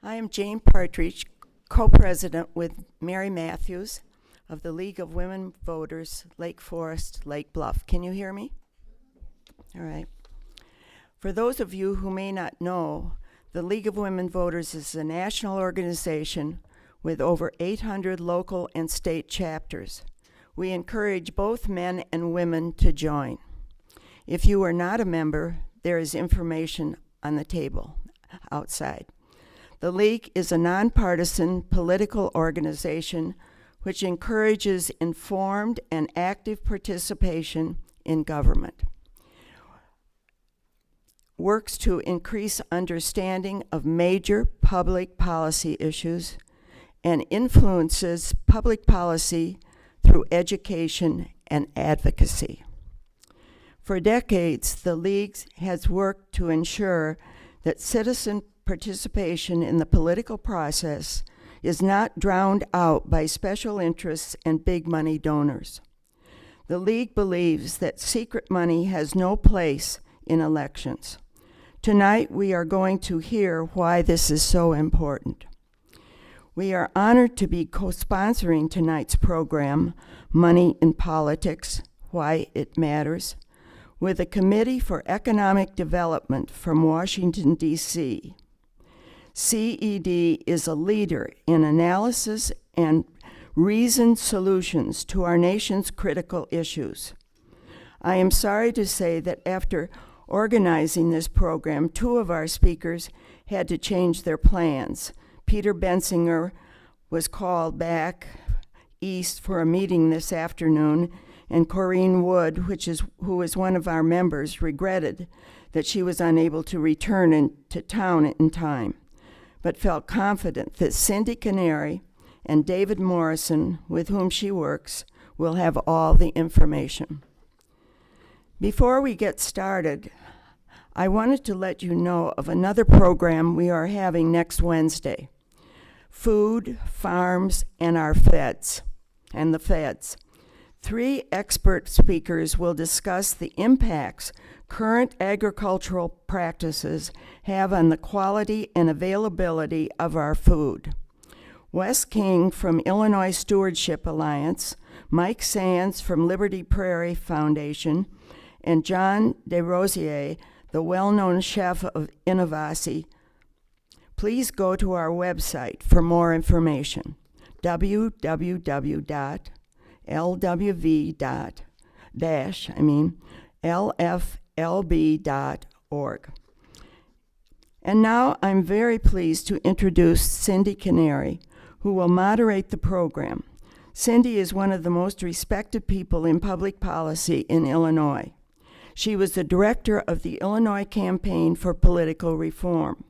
I am Jane Partridge, co-president with Mary Matthews of the League of Women Voters, Lake Forest, Lake Bluff. Can you hear me? All right. For those of you who may not know, the League of Women Voters is a national organization with over 800 local and state chapters. We encourage both men and women to join. If you are not a member, there is information on the table outside. The League is a nonpartisan political organization which encourages informed and active participation in government, works to increase understanding of major public policy issues, and influences public policy through education and advocacy. For decades, the League has worked to ensure that citizen participation in the political process is not drowned out by special interests and big money donors. The League believes that secret money has no place in elections. Tonight, we are going to hear why this is so important. We are honored to be co-sponsoring tonight's program, Money in Politics, Why It Matters, with the Committee for Economic Development from Washington, D.C. CED is a leader in analysis and reasoned solutions to our nation's critical issues. I am sorry to say that after organizing this program, two of our speakers had to change their plans. Peter Bensinger was called back east for a meeting this afternoon, and Corrine Wood, who is one of our members, regretted that she was unable to return to town in time, but felt confident that Cindi Canary and David Morrison, with whom she works, will have all the information. Before we get started, I wanted to let you know of another program we are having next Wednesday: Food, Farms, and Our Feds, and the Feds. 3 expert speakers will discuss the impacts current agricultural practices have on the quality and availability of our food. Wes King from Illinois Stewardship Alliance, Mike Sands from Liberty Prairie Foundation, and John DeRosier, the well-known chef of Innovasi. Please go to our website for more information, www.lwv.lflb.org. And now I'm very pleased to introduce Cindi Canary, who will moderate the program. Cindi is one of the most respected people in public policy in Illinois. She was the director of the Illinois Campaign for Political Reform,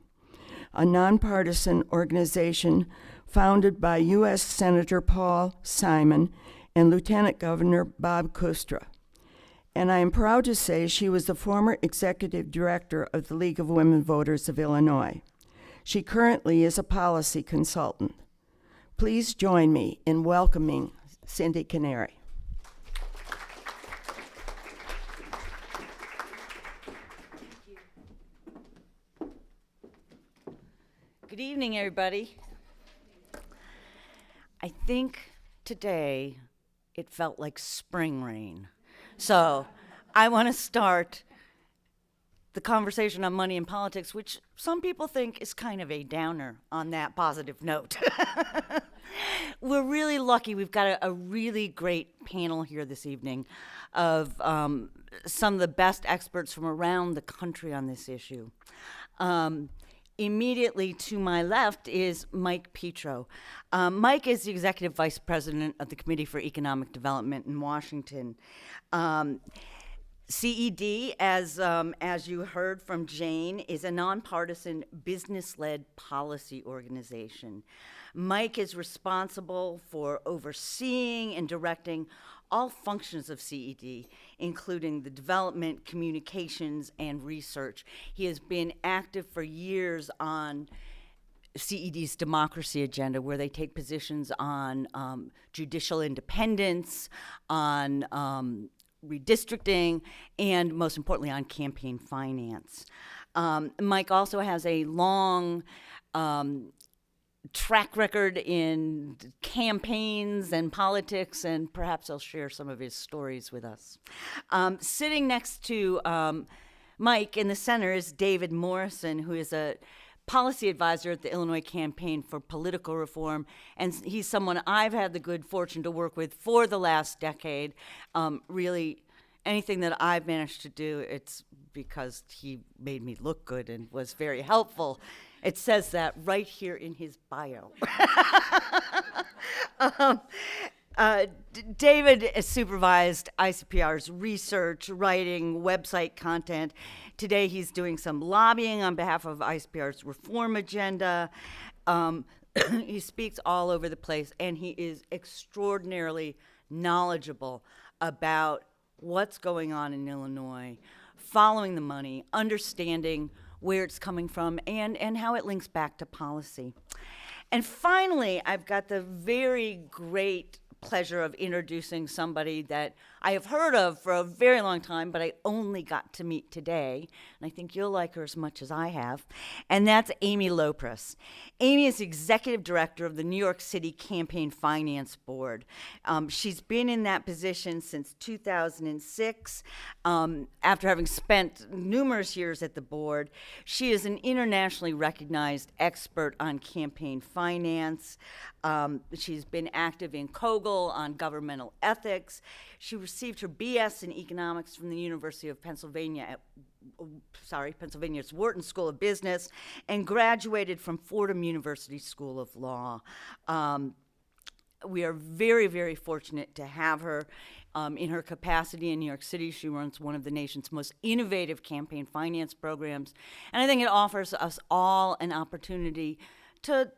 a nonpartisan organization founded by U.S. Senator Paul Simon and Lieutenant Governor Bob Kustra. And I am proud to say she was the former executive director of the League of Women Voters of Illinois. She currently is a policy consultant. Please join me in welcoming Cindi Canary. Good evening, everybody. I think today it felt like spring rain. So I want to start the conversation on money and politics, which some people think is kind of a downer, on that positive note. We're really lucky. We've got a really great panel here this evening of some of the best experts from around the country on this issue. Immediately to my left is Mike Petro. Mike is the executive vice president of the Committee for Economic Development in Washington. CED, as you heard from Jane, is a nonpartisan business-led policy organization. Mike is responsible for overseeing and directing all functions of CED, including the development, communications, and research. He has been active for years on CED's democracy agenda, where they take positions on judicial independence, on redistricting, and most importantly, on campaign finance. Mike also has a long track record in campaigns and politics, and perhaps he'll share some of his stories with us. Sitting next to Mike in the center is David Morrison, who is a policy advisor at the Illinois Campaign for Political Reform, and he's someone I've had the good fortune to work with for the last decade. Really, anything that I've managed to do, it's because he made me look good and was very helpful. It says that right here in his bio. David has supervised ICPR's research, writing, website content. Today he's doing some lobbying on behalf of ICPR's reform agenda. He speaks all over the place, and he is extraordinarily knowledgeable about what's going on in Illinois, following the money, understanding where it's coming from, and how it links back to policy. And finally, I've got the very great pleasure of introducing somebody that I have heard of for a very long time, but I only got to meet today, and I think you'll like her as much as I have, and that's Amy Loprest. Amy is executive director of the New York City Campaign Finance Board. She's been in that position since 2006. After having spent numerous years at the board, she is an internationally recognized expert on campaign finance. She's been active in Kogel on governmental ethics. She received her BS in economics from the University of Pennsylvania Pennsylvania's Wharton School of Business, and graduated from Fordham University School of Law. We are very, very fortunate to have her. In her capacity in New York City, she runs one of the nation's most innovative campaign finance programs, and I think it offers us all an opportunity to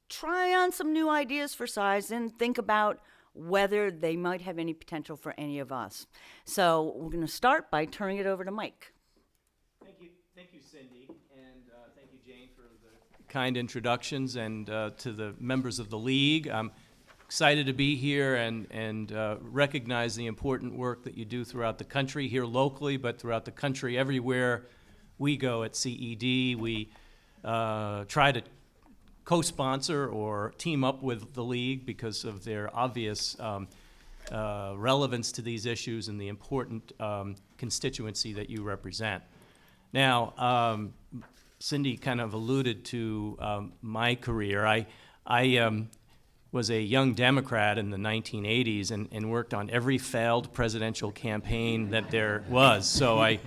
try on some new ideas for size and think about whether they might have any potential for any of us. So we're going to start by turning it over to Mike. Thank you, Cindy, and thank you, Jane, for the kind introductions, and to the members of the League. I'm excited to be here and recognize the important work that you do throughout the country, here locally, but throughout the country. Everywhere we go at CED, we try to co-sponsor or team up with the League because of their obvious relevance to these issues and the important constituency that you represent. Now, Cindi kind of alluded to my career. I was a young Democrat in the 1980s and worked on every failed presidential campaign that there was. So I'm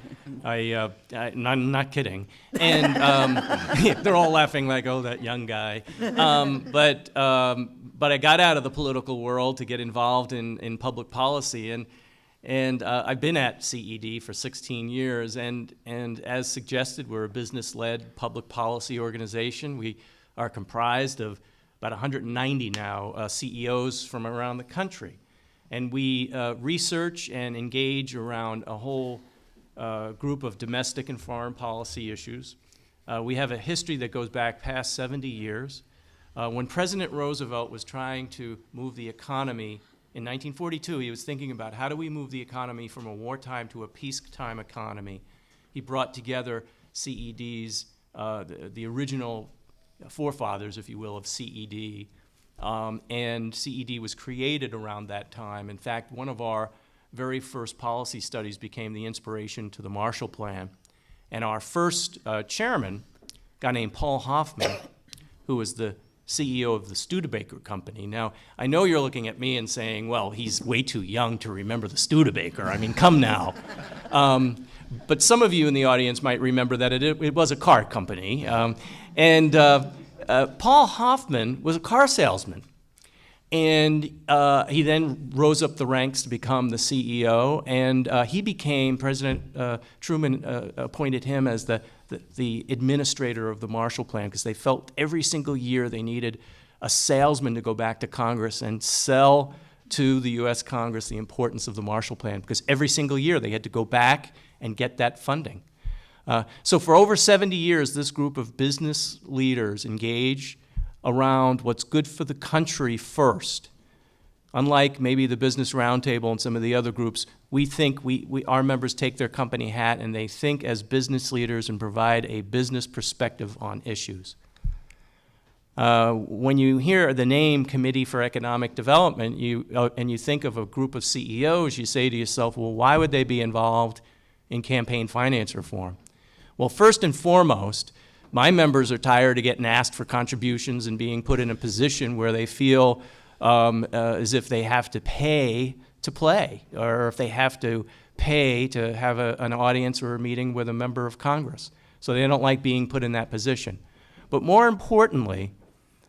not kidding. And they're all laughing like, oh, that young guy. But I got out of the political world to get involved in public policy. And I've been at CED for 16 years. And as suggested, we're a business-led public policy organization. We are comprised of about 190 now CEOs from around the country. And we research and engage around a whole group of domestic and foreign policy issues. We have a history that goes back past 70 years. When President Roosevelt was trying to move the economy in 1942, he was thinking about how do we move the economy from a wartime to a peacetime economy. He brought together CED's, the original forefathers, if you will, of CED, and CED was created around that time. In fact, one of our very first policy studies became the inspiration to the Marshall Plan. And our first chairman, a guy named Paul Hoffman, who was the CEO of the Studebaker Company. Now, I know you're looking at me and saying, well, he's way too young to remember the Studebaker. I mean, come now. But some of you in the audience might remember that it was a car company. Paul Hoffman was a car salesman. And he then rose up the ranks to become the CEO. And he became, President Truman appointed him as the administrator of the Marshall Plan, because they felt every single year they needed a salesman to go back to Congress and sell to the U.S. Congress the importance of the Marshall Plan, because every single year they had to go back and get that funding. So for over 70 years, this group of business leaders engaged around what's good for the country first. Unlike maybe the Business Roundtable and some of the other groups, we think our members take their company hat and they think as business leaders and provide a business perspective on issues. When you hear the name Committee for Economic Development, and you think of a group of CEOs, you say to yourself, well, why would they be involved in campaign finance reform? Well, first and foremost, my members are tired of getting asked for contributions and being put in a position where they feel as if they have to pay to play, or if they have to pay to have an audience or a meeting with a member of Congress. So they don't like being put in that position. But more importantly,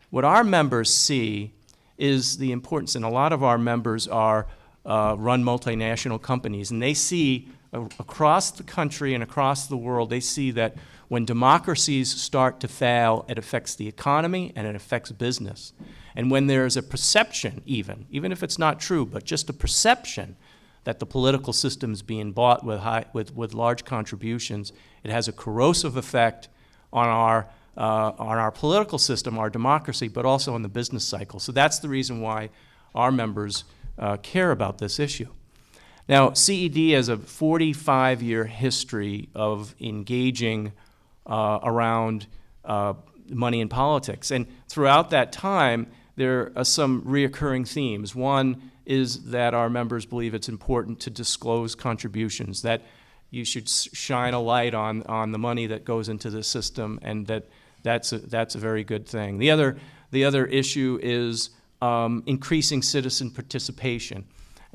what our members see is the importance, and a lot of our members run multinational companies, and they see across the country and across the world, they see that when democracies start to fail, it affects the economy and it affects business. And when there's a perception even if it's not true, but just a perception that the political system is being bought with large contributions, it has a corrosive effect on our political system, our democracy, but also on the business cycle. So that's the reason why our members care about this issue. Now, CED has a 45-year history of engaging around money in politics. And throughout that time, there are some reoccurring themes. One is that our members believe it's important to disclose contributions, that you should shine a light on the money that goes into the system, and that's a very good thing. The other issue is increasing citizen participation.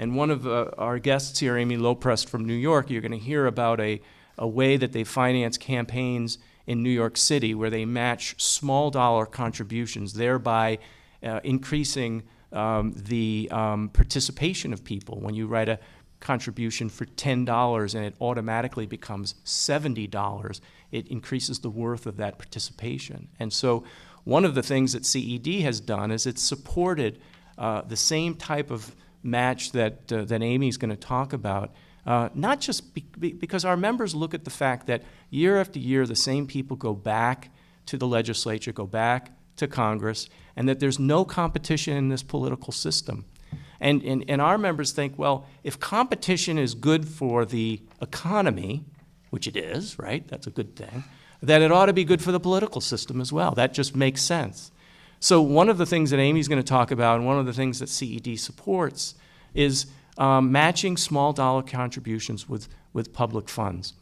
And one of our guests here, Amy Loprest from New York, you're going to hear about a way that they finance campaigns in New York City where they match small dollar contributions, thereby increasing the participation of people. When you write a contribution for $10 and it automatically becomes $70, it increases the worth of that participation. And so one of the things that CED has done is it's supported the same type of match that Amy's going to talk about, not just because our members look at the fact that year after year the same people go back to the legislature, go back to Congress, and that there's no competition in this political system. And our members think, well, if competition is good for the economy, which it is, right? That's a good thing, then it ought to be good for the political system as well. That just makes sense. So one of the things that Amy's going to talk about, and one of the things that CED supports, is matching small dollar contributions with public funds.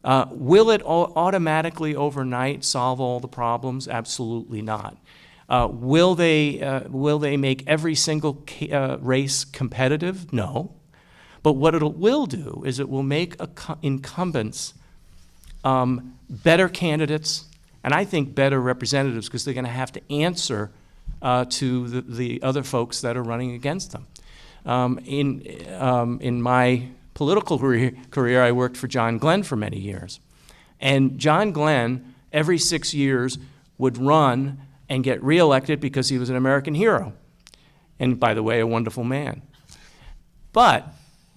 Will it automatically overnight solve all the problems? Absolutely not. Will they make every single race competitive? No. But what it will do is it will make incumbents better candidates, and I think better representatives, because they're going to have to answer to the other folks that are running against them. In my political career, I worked for John Glenn for many years. And John Glenn, every 6 years, would run and get reelected because he was an American hero. And by the way, a wonderful man. But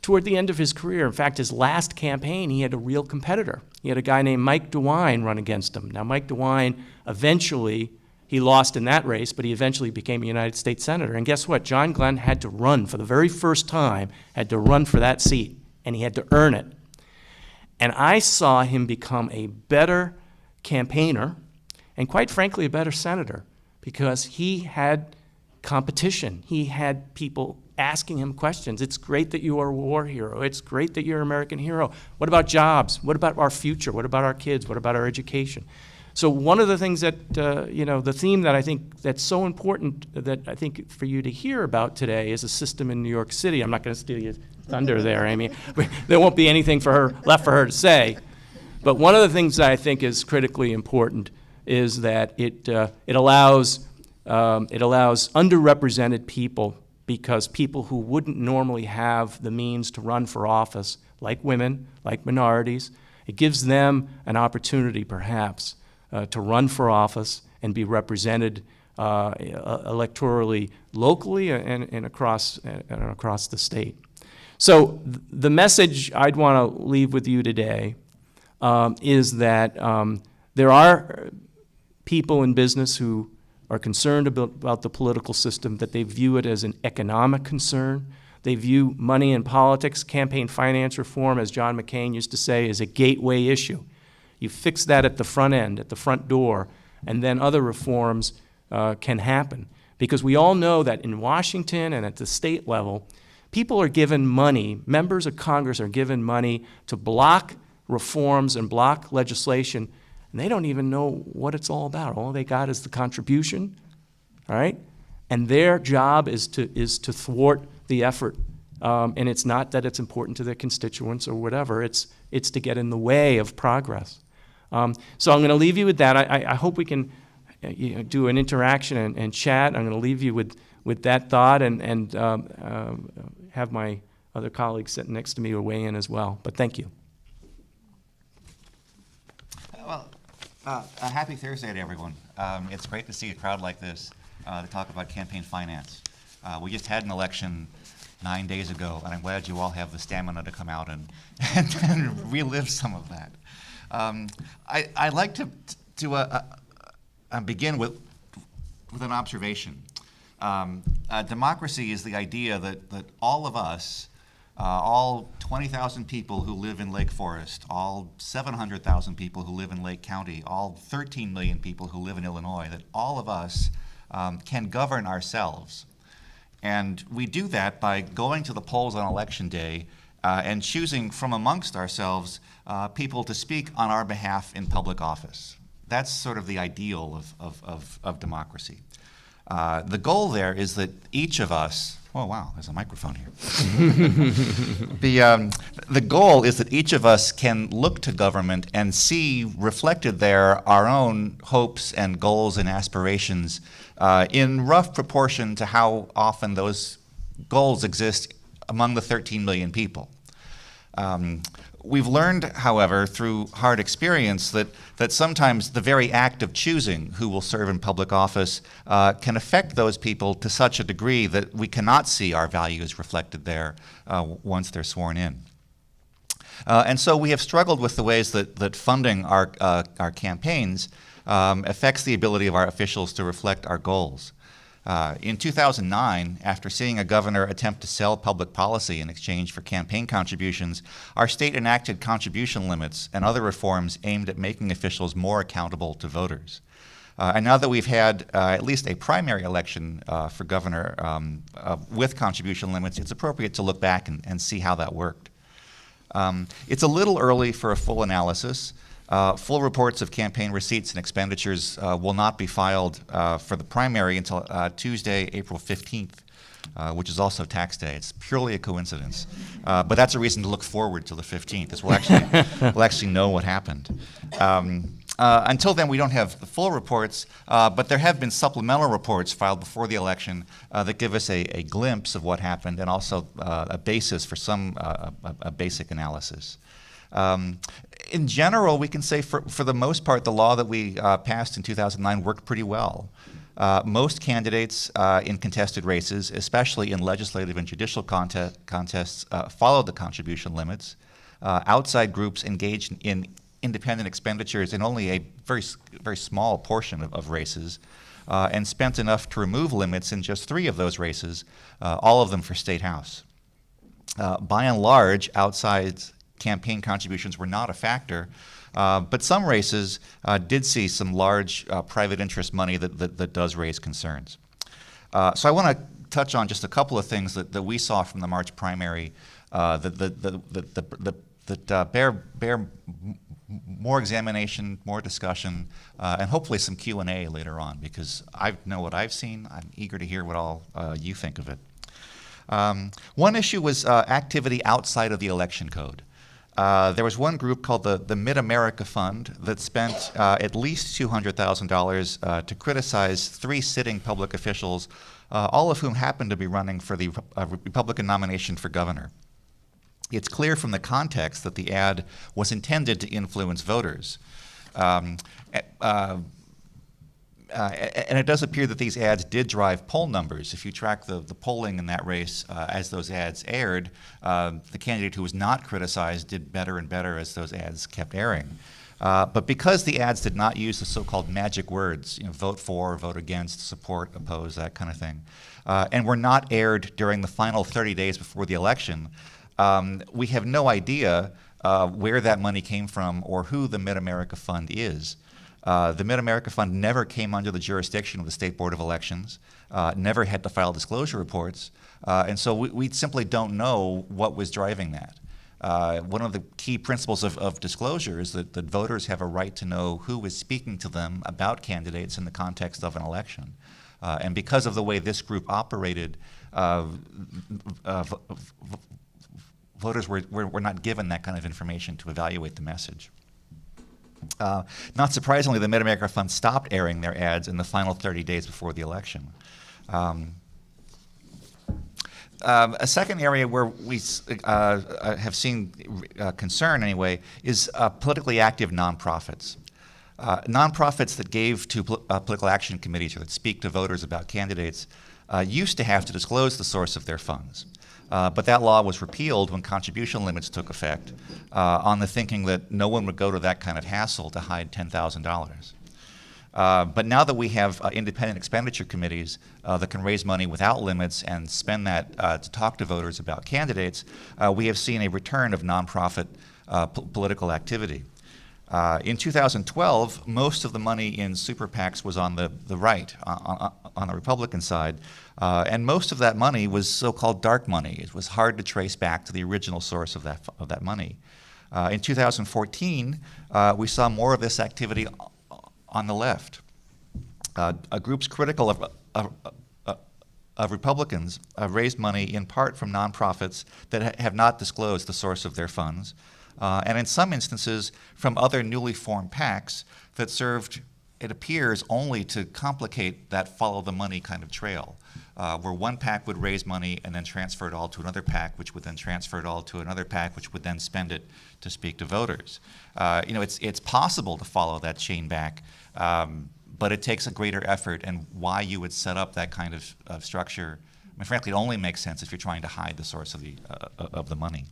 toward the end of his career, in fact, his last campaign, he had a real competitor. He had a guy named Mike DeWine run against him. Now, Mike DeWine, eventually, he lost in that race, but he eventually became a United States Senator. And guess what? John Glenn had to run for the very first time, had to run for that seat, and he had to earn it. And I saw him become a better campaigner, and quite frankly, a better senator, because he had competition. He had people asking him questions. It's great that you are a war hero. It's great that you're an American hero. What about jobs? What about our future? What about our kids? What about our education? So one of the things that, the theme that I think that's so important that I think for you to hear about today is a system in New York City. I'm not going to steal your thunder there, Amy. There won't be anything left for her to say. But one of the things that I think is critically important is that it allows underrepresented people, because people who wouldn't normally have the means to run for office, like women, like minorities, it gives them an opportunity perhaps to run for office and be represented electorally, locally, and across the state. So the message I'd want to leave with you today is that there are people in business who are concerned about the political system, that they view it as an economic concern. They view money in politics, campaign finance reform, as John McCain used to say, as a gateway issue. You fix that at the front end, at the front door, and then other reforms can happen. Because we all know that in Washington and at the state level, people are given money, members of Congress are given money to block reforms and block legislation, and they don't even know what it's all about. All they got is the contribution, all right? And their job is to thwart the effort. And it's not that it's important to their constituents or whatever, it's to get in the way of progress. So I'm going to leave you with that. I hope we can do an interaction and chat. I'm going to leave you with that thought and have my other colleagues sitting next to me weigh in as well. But thank you. Well, a happy Thursday to everyone. It's great to see a crowd like this to talk about campaign finance. We just had an election 9 days ago, and I'm glad you all have the stamina to come out and relive some of that. I'd like to begin with an observation. Democracy is the idea that all of us, all 20,000 people who live in Lake Forest, all 700,000 people who live in Lake County, all 13 million people who live in Illinois, that all of us can govern ourselves. And we do that by going to the polls on election day and choosing from amongst ourselves people to speak on our behalf in public office. That's sort of the ideal of democracy. The goal there is that each of us, oh wow, there's a microphone here. The goal is that each of us can look to government and see reflected there our own hopes and goals and aspirations in rough proportion to how often those goals exist among the 13 million people. We've learned, however, through hard experience that sometimes the very act of choosing who will serve in public office can affect those people to such a degree that we cannot see our values reflected there once they're sworn in. And so we have struggled with the ways that funding our campaigns affects the ability of our officials to reflect our goals. In 2009, after seeing a governor attempt to sell public policy in exchange for campaign contributions, our state enacted contribution limits and other reforms aimed at making officials more accountable to voters. And now that we've had at least a primary election for governor with contribution limits, it's appropriate to look back and see how that worked. It's a little early for a full analysis. Full reports of campaign receipts and expenditures will not be filed for the primary until Tuesday, April 15th, which is also tax day. It's purely a coincidence. But that's a reason to look forward to the 15th, as we'll actually know what happened. Until then, we don't have the full reports, but there have been supplemental reports filed before the election that give us a glimpse of what happened and also a basis for some a basic analysis. In general, we can say for the most part, the law that we passed in 2009 worked pretty well. Most candidates in contested races, especially in legislative and judicial contests, followed the contribution limits. Outside groups engaged in independent expenditures in only a very small portion of races, and spent enough to remove limits in just 3 of those races, all of them for State House. By and large, outside campaign contributions were not a factor, but some races did see some large private interest money that does raise concerns. So I want to touch on just a couple of things that we saw from the March primary that bear more examination, more discussion, and hopefully some Q&A later on, because I know what I've seen. I'm eager to hear what all you think of it. One issue was activity outside of the election code. There was one group called the Mid-America Fund that spent at least $200,000 to criticize 3 sitting public officials, all of whom happened to be running for the Republican nomination for governor. It's clear from the context that the ad was intended to influence voters. And it does appear that these ads did drive poll numbers. If you track the polling in that race as those ads aired, the candidate who was not criticized did better and better as those ads kept airing. But because the ads did not use the so-called magic words, vote for, vote against, support, oppose, that kind of thing, and were not aired during the final 30 days before the election, we have no idea where that money came from or who the Mid-America Fund is. The Mid-America Fund never came under the jurisdiction of the State Board of Elections, never had to file disclosure reports, and so we simply don't know what was driving that. One of the key principles of disclosure is that voters have a right to know who is speaking to them about candidates in the context of an election. And because of the way this group operated, voters were not given that kind of information to evaluate the message. Not surprisingly, the Mid-America Fund stopped airing their ads in the final 30 days before the election. A second area where we have seen concern anyway is politically active nonprofits. Nonprofits that gave to political action committees or that speak to voters about candidates used to have to disclose the source of their funds. But that law was repealed when contribution limits took effect on the thinking that no one would go to that kind of hassle to hide $10,000. But now that we have independent expenditure committees that can raise money without limits and spend that to talk to voters about candidates, we have seen a return of nonprofit political activity. In 2012, most of the money in super PACs was on the right, on the Republican side, and most of that money was so-called dark money. It was hard to trace back to the original source of that money. In 2014, we saw more of this activity on the left. Groups critical of Republicans raised money in part from nonprofits that have not disclosed the source of their funds, and in some instances from other newly formed PACs that served, it appears, only to complicate that follow the money kind of trail, where one PAC would raise money and then transfer it all to another PAC, which would then transfer it all to another PAC, which would then spend it to speak to voters. It's possible to follow that chain back, but it takes a greater effort, and why you would set up that kind of structure, I mean, frankly, it only makes sense if you're trying to hide the source of the money.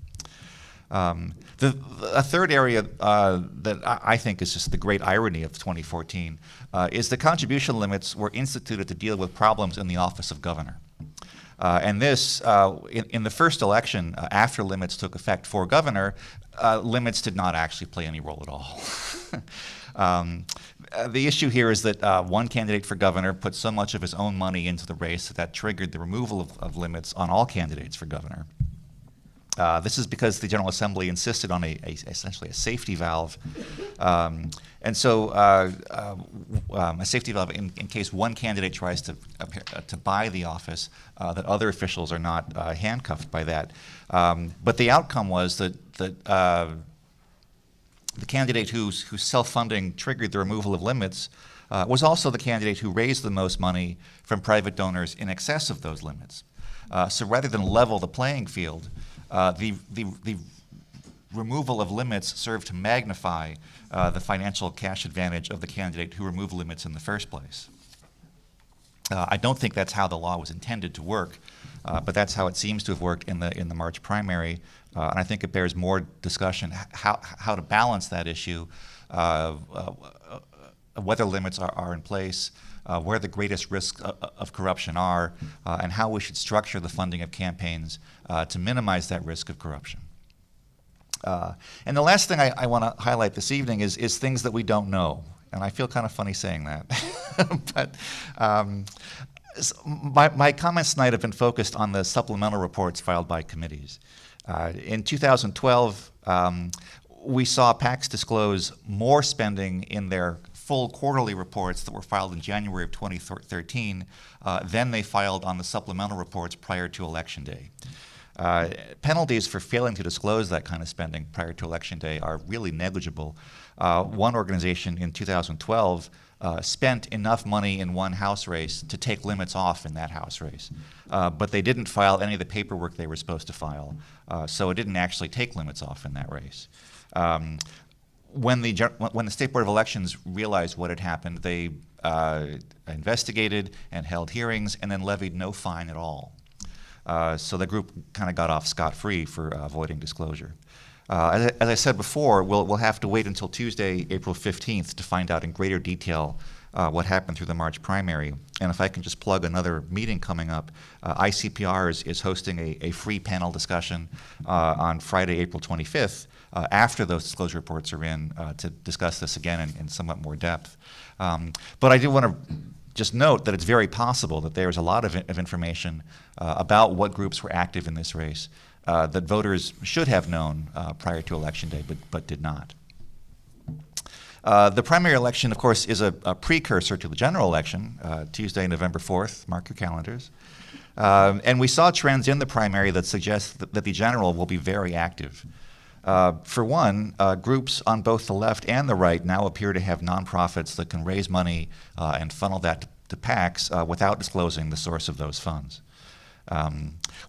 A third area that I think is just the great irony of 2014 is the contribution limits were instituted to deal with problems in the office of governor. And this, in the first election, after limits took effect for governor, limits did not actually play any role at all. The issue here is that one candidate for governor put so much of his own money into the race that triggered the removal of limits on all candidates for governor. This is because the General Assembly insisted on essentially a safety valve. And so a safety valve in case one candidate tries to buy the office, that other officials are not handcuffed by that. But the outcome was that the candidate whose self-funding triggered the removal of limits was also the candidate who raised the most money from private donors in excess of those limits. So rather than level the playing field, the removal of limits served to magnify the financial cash advantage of the candidate who removed limits in the first place. I don't think that's how the law was intended to work, but that's how it seems to have worked in the March primary, and I think it bears more discussion how to balance that issue, whether limits are in place, where the greatest risks of corruption are, and how we should structure the funding of campaigns to minimize that risk of corruption. And the last thing I want to highlight this evening is things that we don't know. And I feel kind of funny saying that. But my comments tonight have been focused on the supplemental reports filed by committees. In 2012, we saw PACs disclose more spending in their full quarterly reports that were filed in January of 2013 than they filed on the supplemental reports prior to Election Day. Penalties for failing to disclose that kind of spending prior to Election Day are really negligible. One organization in 2012 spent enough money in one House race to take limits off in that House race, but they didn't file any of the paperwork they were supposed to file, so it didn't actually take limits off in that race. When the State Board of Elections realized what had happened, they investigated and held hearings and then levied no fine at all. So the group kind of got off scot-free for avoiding disclosure. As I said before, we'll have to wait until Tuesday, April 15th, to find out in greater detail what happened through the March primary. And if I can just plug another meeting coming up, ICPR is hosting a free panel discussion on Friday, April 25th after those disclosure reports are in to discuss this again in somewhat more depth. But I do want to just note that it's very possible that there's a lot of information about what groups were active in this race that voters should have known prior to Election Day, but did not. The primary election, of course, is a precursor to the general election, Tuesday, November 4th. Mark your calendars. And we saw trends in the primary that suggest that the general will be very active. For one, groups on both the left and the right now appear to have nonprofits that can raise money and funnel that to PACs without disclosing the source of those funds.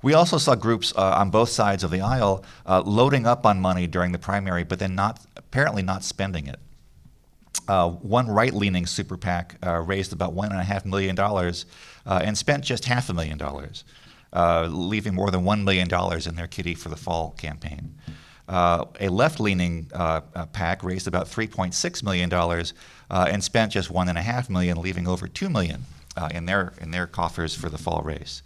We also saw groups on both sides of the aisle loading up on money during the primary, but then apparently not spending it. One right-leaning super PAC raised about $1.5 million and spent just $500,000, leaving more than $1 million in their kitty for the fall campaign. A left-leaning PAC raised about $3.6 million and spent just $1.5 million, leaving over $2 million in their coffers for the fall race.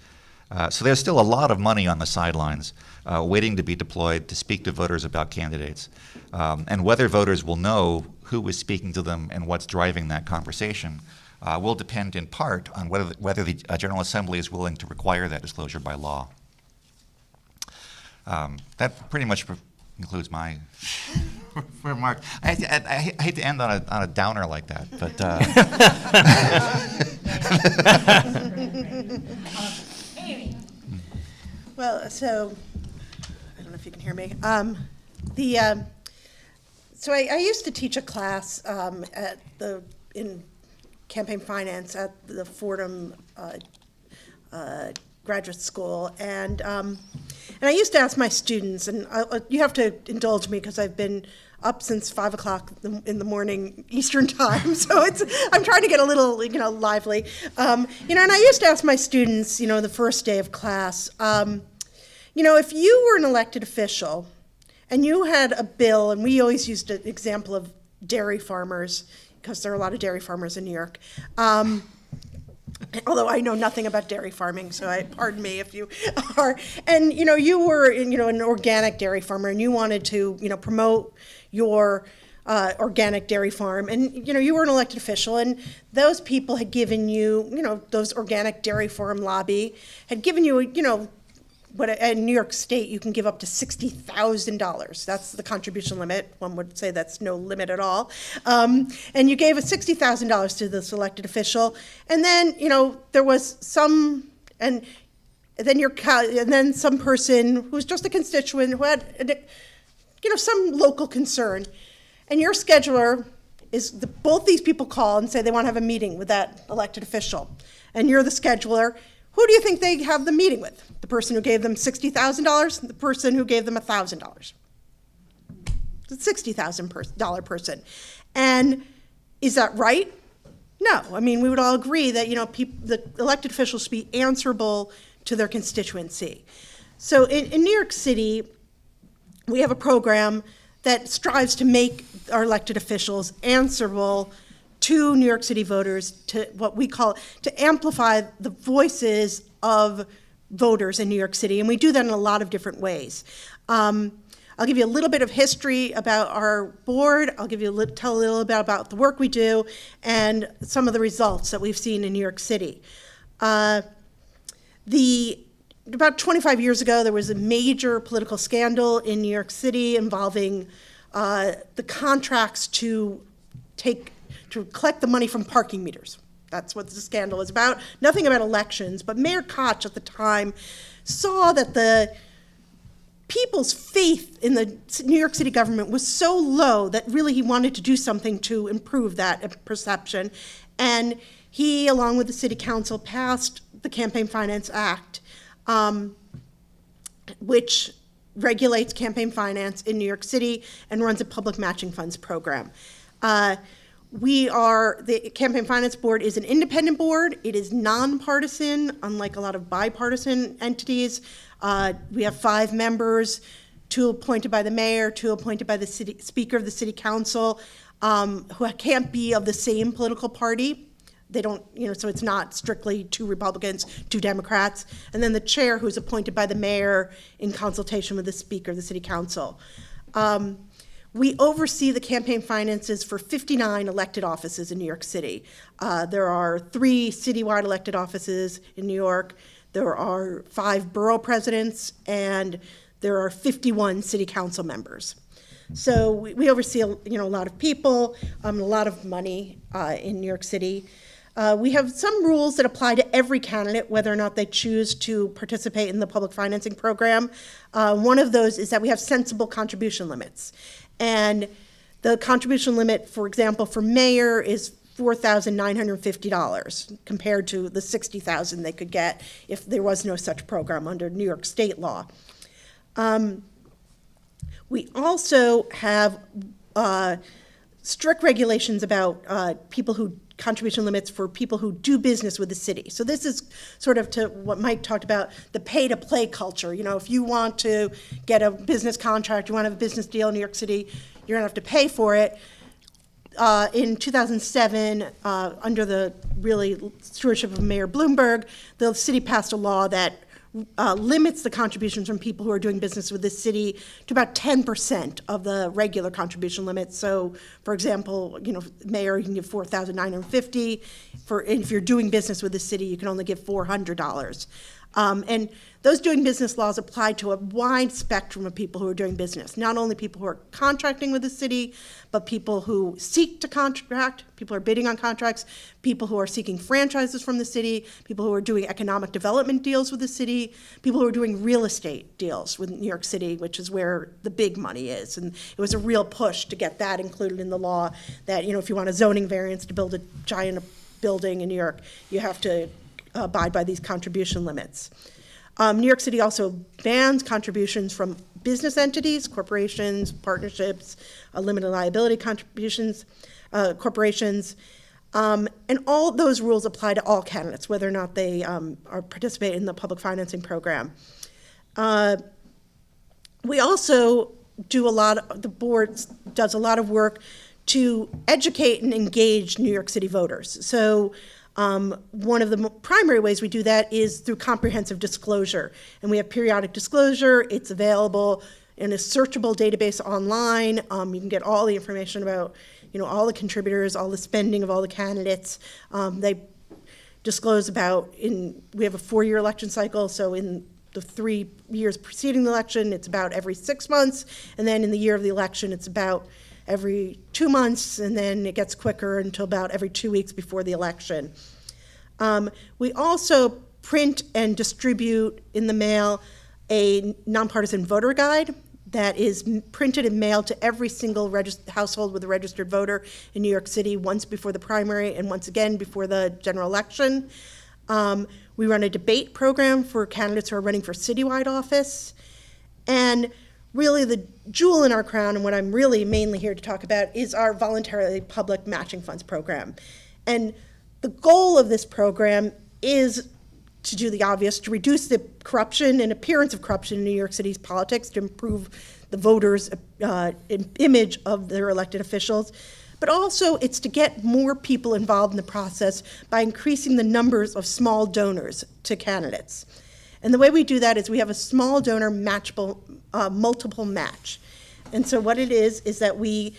So there's still a lot of money on the sidelines waiting to be deployed to speak to voters about candidates. And whether voters will know who is speaking to them and what's driving that conversation will depend in part on whether the General Assembly is willing to require that disclosure by law. That pretty much concludes my remark. I hate to end on a downer like that, but well, so I don't know if you can hear me. So I used to teach a class in campaign finance at the Fordham graduate school, and I used to ask my students, and you have to indulge me because I've been up since 5 o'clock in the morning Eastern time, so I'm trying to get a little lively, and I used to ask my students, the first day of class, if you were an elected official and you had a bill, and we always used an example of dairy farmers because there are a lot of dairy farmers in New York. Although I know nothing about dairy farming, so pardon me if you are. And you were an organic dairy farmer, and you wanted to promote your organic dairy farm, and you were an elected official, and those people had given you those organic dairy farm lobby had given you what in New York State you can give up to $60,000. That's the contribution limit. One would say that's no limit at all. And you gave $60,000 to this elected official, and then there was some, and then some person who was just a constituent who had some local concern, and your scheduler is both these people call and say they want to have a meeting with that elected official, and you're the scheduler. Who do you think they have the meeting with? The person who gave them $60,000, the person who gave them $1,000. The $60,000 person. And is that right? No. I mean, we would all agree that the elected officials should be answerable to their constituency. So in New York City, we have a program that strives to make our elected officials answerable to New York City voters, to what we call, to amplify the voices of voters in New York City, and we do that in a lot of different ways. I'll give you a little bit of history about our board. I'll tell a little bit about the work we do and some of the results that we've seen in New York City. About 25 years ago, there was a major political scandal in New York City involving the contracts to collect the money from parking meters. That's what the scandal is about. Nothing about elections, but Mayor Koch at the time saw that the people's faith in the New York City government was so low that really he wanted to do something to improve that perception. And he, along with the city council, passed the Campaign Finance Act, which regulates campaign finance in New York City and runs a public matching funds program. The Campaign Finance Board is an independent board. It is nonpartisan, unlike a lot of bipartisan entities. We have 5 members, 2 appointed by the mayor, 2 appointed by the Speaker of the City Council, who can't be of the same political party. They don't, so it's not strictly 2 Republicans, 2 Democrats. And then the chair, who's appointed by the mayor in consultation with the Speaker of the City Council. We oversee the campaign finances for 59 elected offices in New York City. There are 3 citywide elected offices in New York. There are 5 borough presidents, and there are 51 city council members. So we oversee a lot of people, a lot of money in New York City. We have some rules that apply to every candidate, whether or not they choose to participate in the public financing program. One of those is that we have sensible contribution limits. And the contribution limit, for example, for mayor is $4,950 compared to the $60,000 they could get if there was no such program under New York state law. We also have strict regulations about contribution limits for people who do business with the city. So this is sort of to what Mike talked about, the pay-to-play culture. If you want to get a business contract, you want to have a business deal in New York City, you're going to have to pay for it. In 2007, under the stewardship of Mayor Bloomberg, the city passed a law that limits the contributions from people who are doing business with the city to about 10% of the regular contribution limit. So, for example, mayor, you can give $4,950. If you're doing business with the city, you can only give $400. And those doing business laws apply to a wide spectrum of people who are doing business, not only people who are contracting with the city, but people who seek to contract, people who are bidding on contracts, people who are seeking franchises from the city, people who are doing economic development deals with the city, people who are doing real estate deals with New York City, which is where the big money is. And it was a real push to get that included in the law, that if you want a zoning variance to build a giant building in New York, you have to abide by these contribution limits. New York City also bans contributions from business entities, corporations, partnerships, limited liability contributions, corporations, and all those rules apply to all candidates, whether or not they participate in the public financing program. We also the board does a lot of work to educate and engage New York City voters. So one of the primary ways we do that is through comprehensive disclosure. And we have periodic disclosure. It's available in a searchable database online. You can get all the information about, all the contributors, all the spending of all the candidates. They disclose we have a 4-year election cycle, so in the 3 years preceding the election, it's about every 6 months. And then in the year of the election, it's about every 2 months, and then it gets quicker until about every 2 weeks before the election. We also print and distribute in the mail a nonpartisan voter guide that is printed and mailed to every single household with a registered voter in New York City once before the primary and once again before the general election. We run a debate program for candidates who are running for citywide office. And really the jewel in our crown, and what I'm really mainly here to talk about, is our voluntary public matching funds program. And the goal of this program is to do the obvious, to reduce the corruption and appearance of corruption in New York City's politics, to improve the voters' image of their elected officials. But also it's to get more people involved in the process by increasing the numbers of small donors to candidates. And the way we do that is we have a small donor matchable, multiple match. And so what it is that we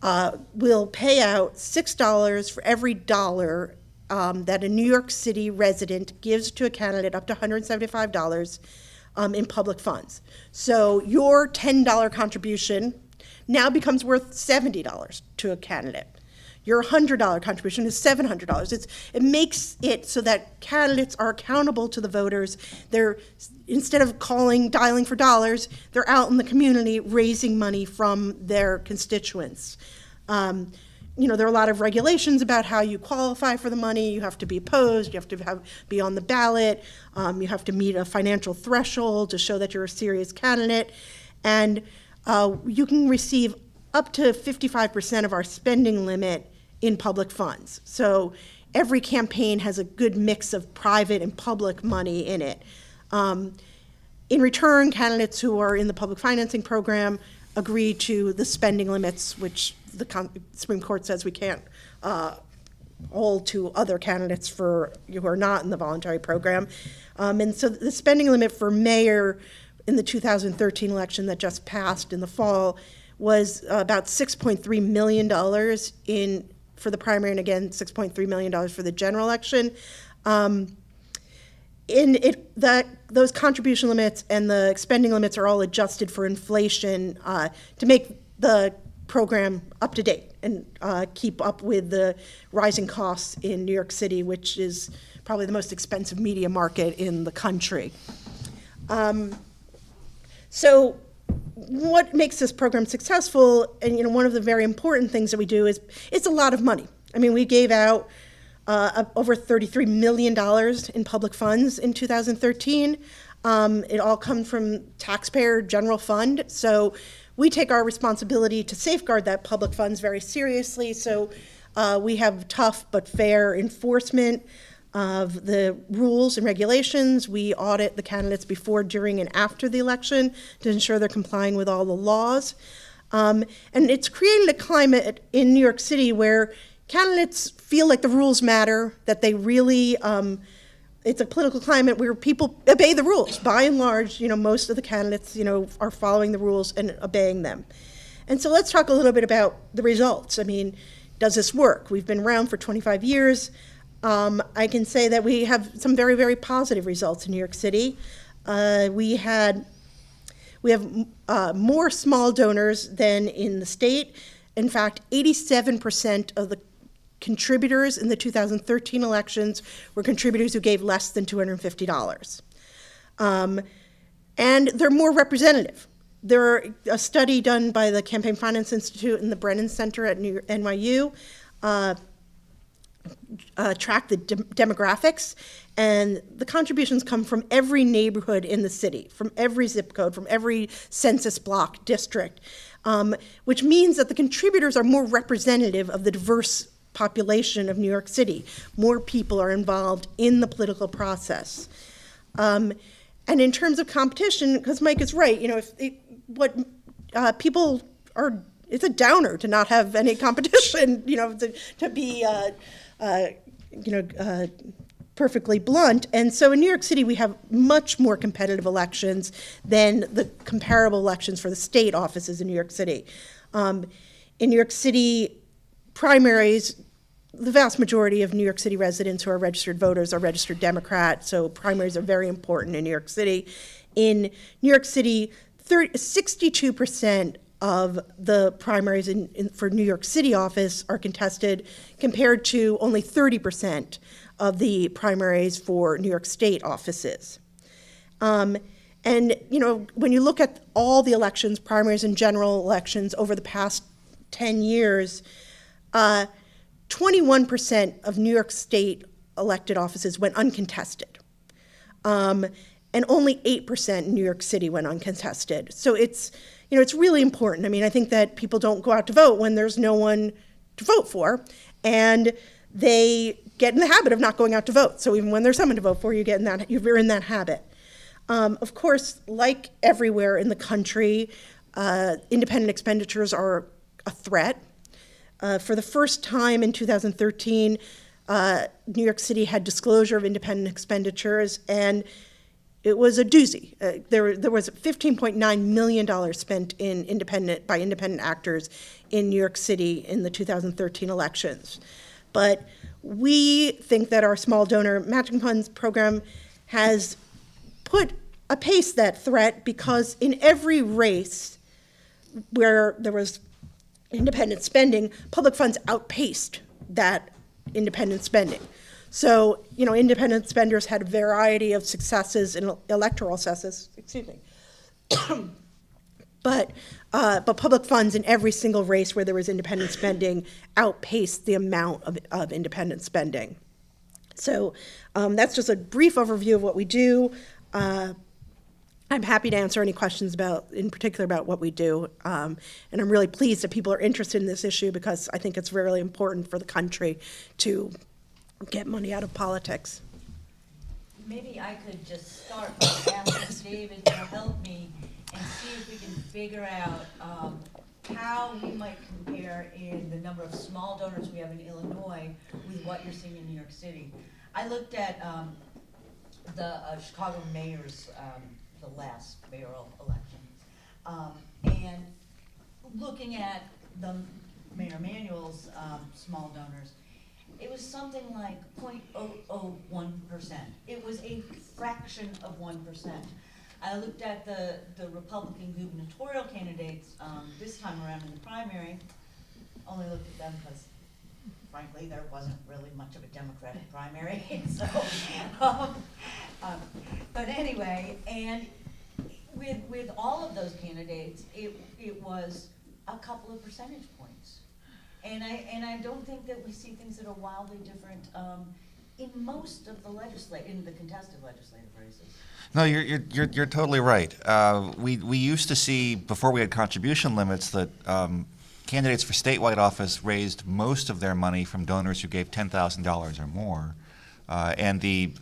will pay out $6 for every dollar that a New York City resident gives to a candidate, up to $175 in public funds. So your $10 contribution now becomes worth $70 to a candidate. Your $100 contribution is $700. It makes it so that candidates are accountable to the voters. They're, instead of dialing for dollars, they're out in the community raising money from their constituents. There are a lot of regulations about how you qualify for the money. You have to be opposed, you have to be on the ballot, you have to meet a financial threshold to show that you're a serious candidate. And you can receive up to 55% of our spending limit in public funds. So every campaign has a good mix of private and public money in it. In return, candidates who are in the public financing program agree to the spending limits, which the Supreme Court says we can't hold to other candidates who are not in the voluntary program. And so the spending limit for mayor in the 2013 election that just passed in the fall was about $6.3 million for the primary, and again, $6.3 million for the general election. Those contribution limits and the spending limits are all adjusted for inflation to make the program up to date and keep up with the rising costs in New York City, which is probably the most expensive media market in the country. So what makes this program successful, and one of the very important things that we do is it's a lot of money. I mean, we gave out over $33 million in public funds in 2013. It all comes from taxpayer general fund. So we take our responsibility to safeguard that public funds very seriously. So we have tough but fair enforcement of the rules and regulations. We audit the candidates before, during, and after the election to ensure they're complying with all the laws. And it's created a climate in New York City where candidates feel like the rules matter, that they really, it's a political climate where people obey the rules. By and large, most of the candidates, are following the rules and obeying them. And so let's talk a little bit about the results. I mean, does this work? We've been around for 25 years. I can say that we have some very, very positive results in New York City. We have more small donors than in the state. In fact, 87% of the contributors in the 2013 elections were contributors who gave less than $250. And they're more representative. A study done by the Campaign Finance Institute and the Brennan Center at NYU track the demographics, and the contributions come from every neighborhood in the city, from every zip code, from every census block district, which means that the contributors are more representative of the diverse population of New York City. More people are involved in the political process. And in terms of competition, because Mike is right, people are, it's a downer to not have any competition, to be perfectly blunt. And so in New York City, we have much more competitive elections than the comparable elections for the state offices in New York City. In New York City primaries, the vast majority of New York City residents who are registered voters are registered Democrat, so primaries are very important in New York City. In New York City, 62% of the primaries for New York City office are contested, compared to only 30% of the primaries for New York State offices. And when you look at all the elections, primaries and general elections over the past 10 years, 21% of New York State elected offices went uncontested. And only 8% in New York City went uncontested. So it's really important. I mean, I think that people don't go out to vote when there's no one to vote for, and they get in the habit of not going out to vote. So even when there's someone to vote for, you're in that habit. Of course, like everywhere in the country, independent expenditures are a threat. For the first time in 2013, New York City had disclosure of independent expenditures, and it was a doozy. There was $15.9 million spent by independent actors in New York City in the 2013 elections. But we think that our small donor matching funds program has put a pace that threat, because in every race where there was independent spending, public funds outpaced that independent spending. So, independent spenders had a variety of successes and electoral successes, but public funds in every single race where there was independent spending outpaced the amount of independent spending. So that's just a brief overview of what we do. I'm happy to answer any questions in particular about what we do. And I'm really pleased that people are interested in this issue, because I think it's really important for the country to get money out of politics. Maybe I could just start by asking David to help me and see if we can figure out how we might compare in the number of small donors we have in Illinois with what you're seeing in New York City. I looked at the Chicago mayor's the last mayoral elections. And looking at the Mayor Manuel's small donors, it was something like 0.001%. It was a fraction of 1%. I looked at the Republican gubernatorial candidates this time around in the primary, only looked at them because frankly, there wasn't really much of a Democratic primary, so, but anyway, and with all of those candidates, it was a couple of percentage points. And I don't think that we see things that are wildly different in most of the in the contested legislative races. No, you're totally right. We used to see, before we had contribution limits, that candidates for statewide office raised most of their money from donors who gave $10,000 or more, and the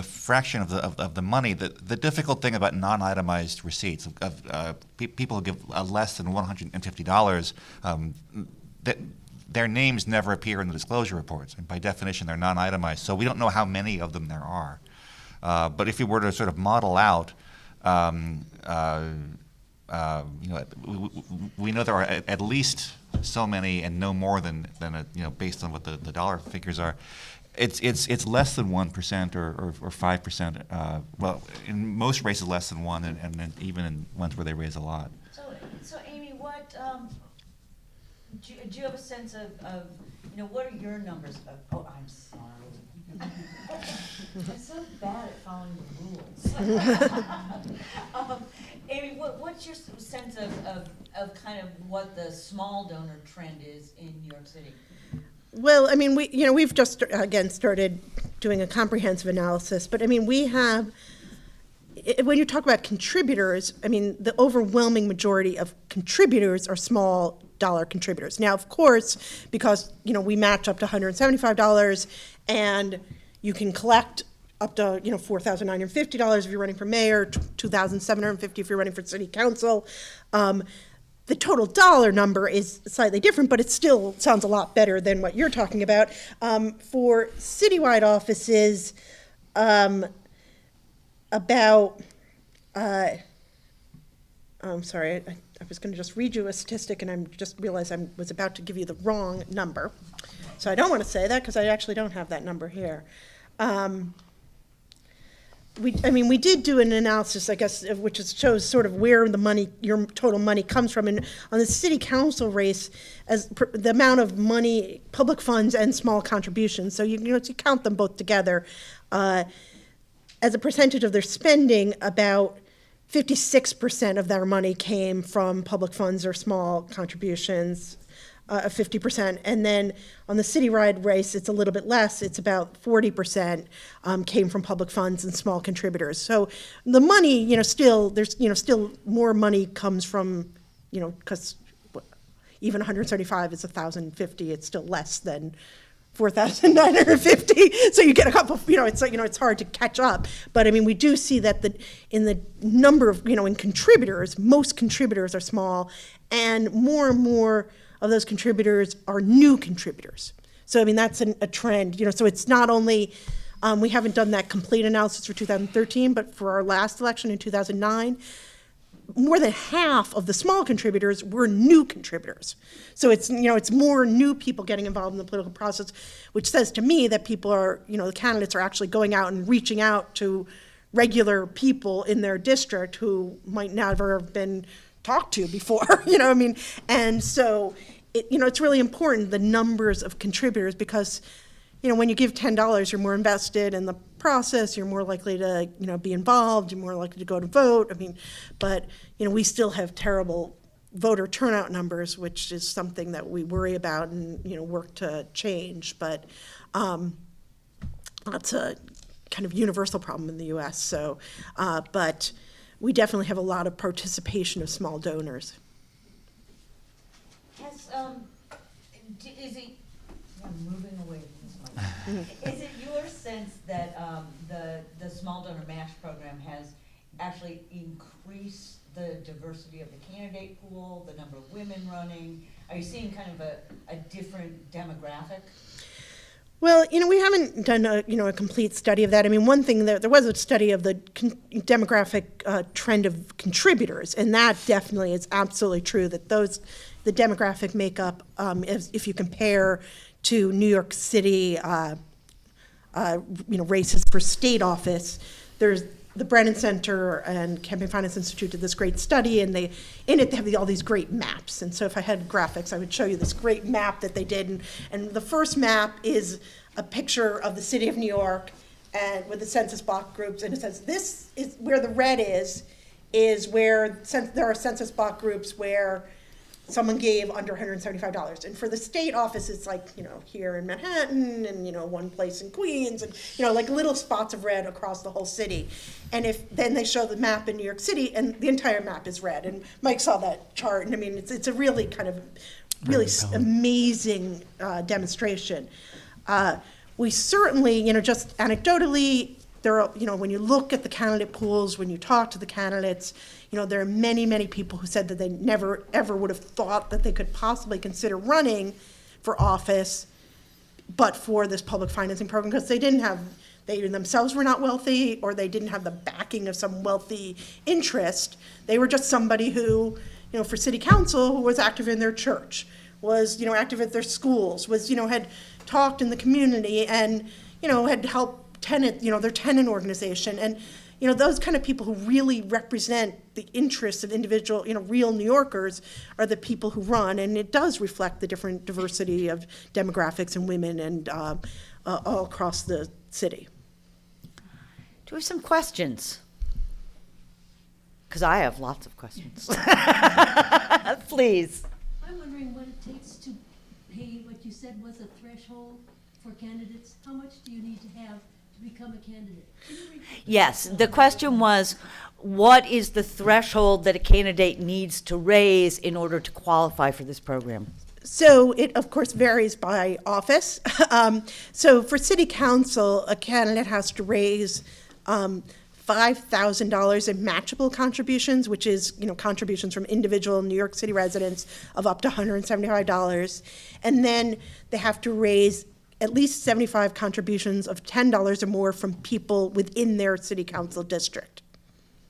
fraction of the money. The difficult thing about non-itemized receipts of people who give less than $150, that their names never appear in the disclosure reports, and by definition they're non-itemized. So we don't know how many of them there are. But if you were to sort of model out, we know there are at least so many, and no more than based on what the dollar figures are. It's less than 1% or 5%. Well, in most races less than 1, and even in ones where they raise a lot. So Amy, what do you have a sense of what are your numbers of? Oh, I'm sorry. I'm so bad at following the rules. Amy, what's your sense of kind of what the small donor trend is in New York City? Well, I mean, we've just again started doing a comprehensive analysis, but I mean, we have, when you talk about contributors, I mean, the overwhelming majority of contributors are small dollar contributors. Now, of course, because we match up to $175, and you can collect up to $4,950 if you're running for mayor, $2,750 if you're running for city council. The total dollar number is slightly different, but it still sounds a lot better than what you're talking about. For citywide offices, about, I'm sorry, I was going to just read you a statistic, and I just realized I was about to give you the wrong number. So I don't want to say that because I actually don't have that number here. We did do an analysis, I guess, which shows sort of where the money, your total money comes from. And on the city council race, the amount of money, public funds and small contributions, so you count them both together, as a percentage of their spending, about 56% of their money came from public funds or small contributions, 50%. And then on the citywide race, it's a little bit less. It's about 40% came from public funds and small contributors. So the money, still more money comes from, because even 175 is 1,050. It's still less than 4,950. So you get a couple, it's hard to catch up. But I mean, we do see that in the number of, in contributors, most contributors are small, and more of those contributors are new contributors. So I mean, that's a trend. So it's not only, we haven't done that complete analysis for 2013, but for our last election in 2009, more than half of the small contributors were new contributors. So it's, it's more new people getting involved in the political process, which says to me that people are, the candidates are actually going out and reaching out to regular people in their district who might never have been talked to before, and so, it's really important, the numbers of contributors, because, when you give $10, you're more invested in the process, you're more likely to, be involved, you're more likely to go to vote. I mean, but, we still have terrible voter turnout numbers, which is something that we worry about and, work to change. But that's a kind of universal problem in the U.S. So, but we definitely have a lot of participation of small donors. Is it, I'm moving away from this one. Is it your sense that the small donor MASH program has actually increased the diversity of the candidate pool, the number of women running? Are you seeing kind of a different demographic? Well, we haven't done a complete study of that. I mean, one thing, there was a study of the demographic trend of contributors, and that definitely is absolutely true, that the demographic makeup, if you compare to New York City, races for state office, there's the Brennan Center and Campaign Finance Institute did this great study, and they have all these great maps. And so if I had graphics, I would show you this great map that they did. And the first map is a picture of the city of New York and with the census block groups. And it says this is where the red is where there are census block groups where someone gave under $175. And for the state office, it's like, here in Manhattan and, one place in Queens and, like little spots of red across the whole city. And then they show the map in New York City and the entire map is red. And Mike saw that chart. And I mean, it's a really kind of really amazing demonstration. We certainly, just anecdotally, there are, when you look at the candidate pools, when you talk to the candidates, there are many, many people who said that they never, ever would have thought that they could possibly consider running for office, but for this public financing program, because they themselves were not wealthy, or they didn't have the backing of some wealthy interest. They were just somebody who, for city council, who was active in their church, was, active at their schools, was, had talked in the community and, had helped their tenant organization. And, those kind of people who really represent the interests of individual, real New Yorkers are the people who run. And it does reflect the different diversity of demographics and women and all across the city. Do we have some questions? Because I have lots of questions. Please. I'm wondering what it takes to pay what you said was a threshold for candidates. How much do you need to have to become a candidate? Yes, the question was, what is the threshold that a candidate needs to raise in order to qualify for this program? So it, of course, varies by office. So for city council, a candidate has to raise $5,000 in matchable contributions, which is, contributions from individual New York City residents of up to $175. And then they have to raise at least 75 contributions of $10 or more from people within their city council district.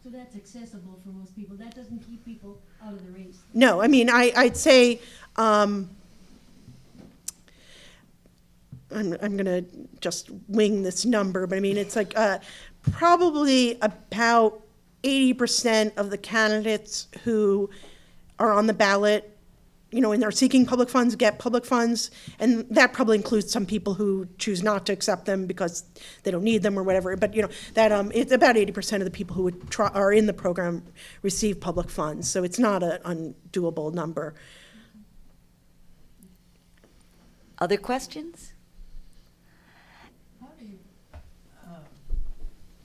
So that's accessible for most people. That doesn't keep people out of the race. No, I mean, I'd say, I'm going to just wing this number, but I mean, it's like probably about 80% of the candidates who are on the ballot, and they're seeking public funds, get public funds, and that probably includes some people who choose not to accept them because they don't need them or whatever. But that it's about 80% of the people who are in the program receive public funds, so it's not an undoable number. Other questions? How do you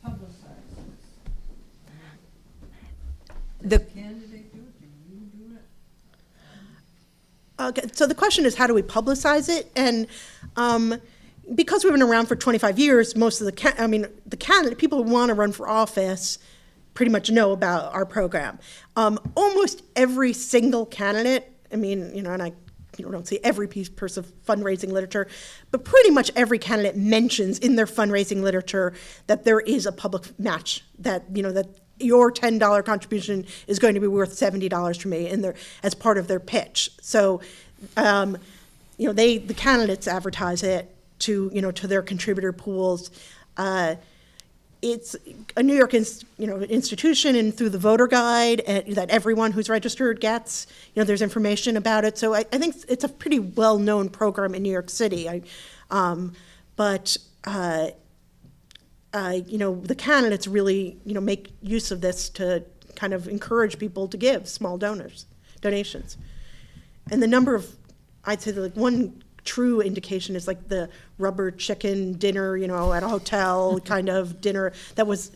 publicize this? The Candidate do it? Do you do it? Okay, so the question is, how do we publicize it? And because we've been around for 25 years, most of the candidate, people who want to run for office pretty much know about our program. Almost every single candidate, and I don't see every piece of fundraising literature, but pretty much every candidate mentions in their fundraising literature that there is a public match, that, that your $10 contribution is going to be worth $70 to me as part of their pitch. So, the candidates advertise it to their contributor pools. It's a New York institution, and through the voter guide that everyone who's registered gets, there's information about it. So I think it's a pretty well-known program in New York City. The candidates really, make use of this to kind of encourage people to give small donations. And the number of, I'd say one true indication is like the rubber chicken dinner, at a hotel kind of dinner that was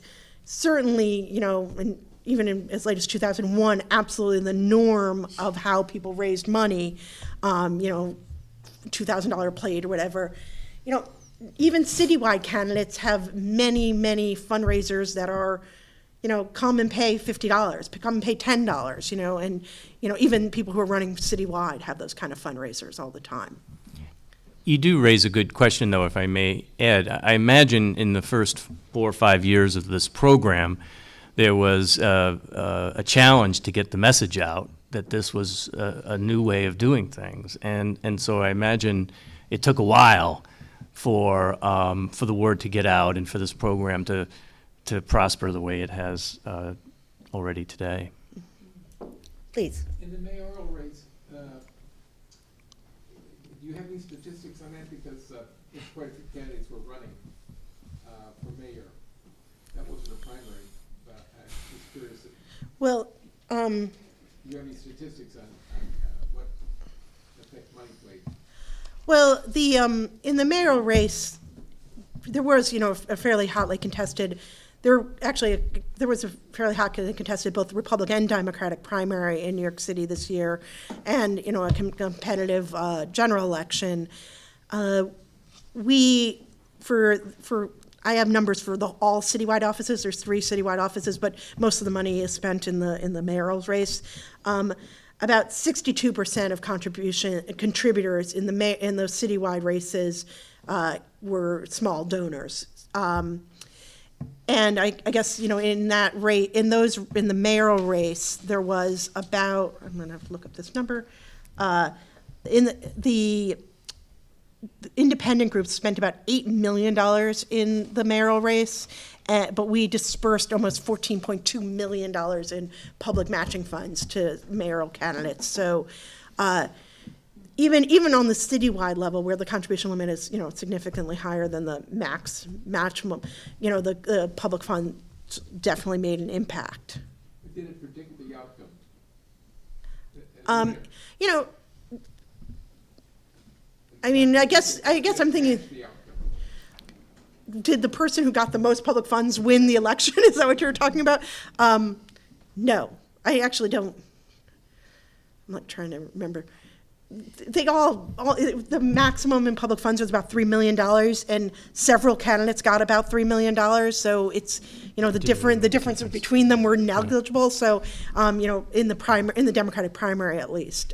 certainly, and even as late as 2001, absolutely the norm of how people raised money, $2,000 plate or whatever. Even citywide candidates have many, many fundraisers that are, come and pay $50, come and pay $10, and, even people who are running citywide have those kind of fundraisers all the time. You do raise a good question, though, if I may add. I imagine in the first 4 or 5 years of this program, there was a challenge to get the message out that this was a new way of doing things. And so I imagine it took a while for the word to get out and for this program to prosper the way it has already today. Please. In the mayoral race, do you have any statistics on that? Because quite a few candidates were running for mayor. That wasn't a primary, but I was curious Well, if you have any statistics on what effect money played. well, the in the mayoral race, there was, a fairly hotly contested. There was a fairly hotly contested both Republican and Democratic primary in New York City this year, and a competitive general election. I have numbers for all citywide offices. There's 3 citywide offices, but most of the money is spent in the mayoral race. About 62% of contributors in the citywide races were small donors. And I guess, in that rate, in the mayoral race, there was about, I'm gonna have to look up this number, in the independent groups spent about $8 million in the mayoral race, but we dispersed almost $14.2 million in public matching funds to mayoral candidates. So even on the citywide level, where the contribution limit is, significantly higher than the maximum, the public fund definitely made an impact. Did it predict the outcome? I guess I'm thinking, The outcome. did the person who got the most public funds win the election? Is that what you're talking about? No, I actually don't. I'm not trying to remember. They the maximum in public funds was about $3 million, and several candidates got about $3 million. So it's, the difference between them were negligible. So, in the Democratic primary at least.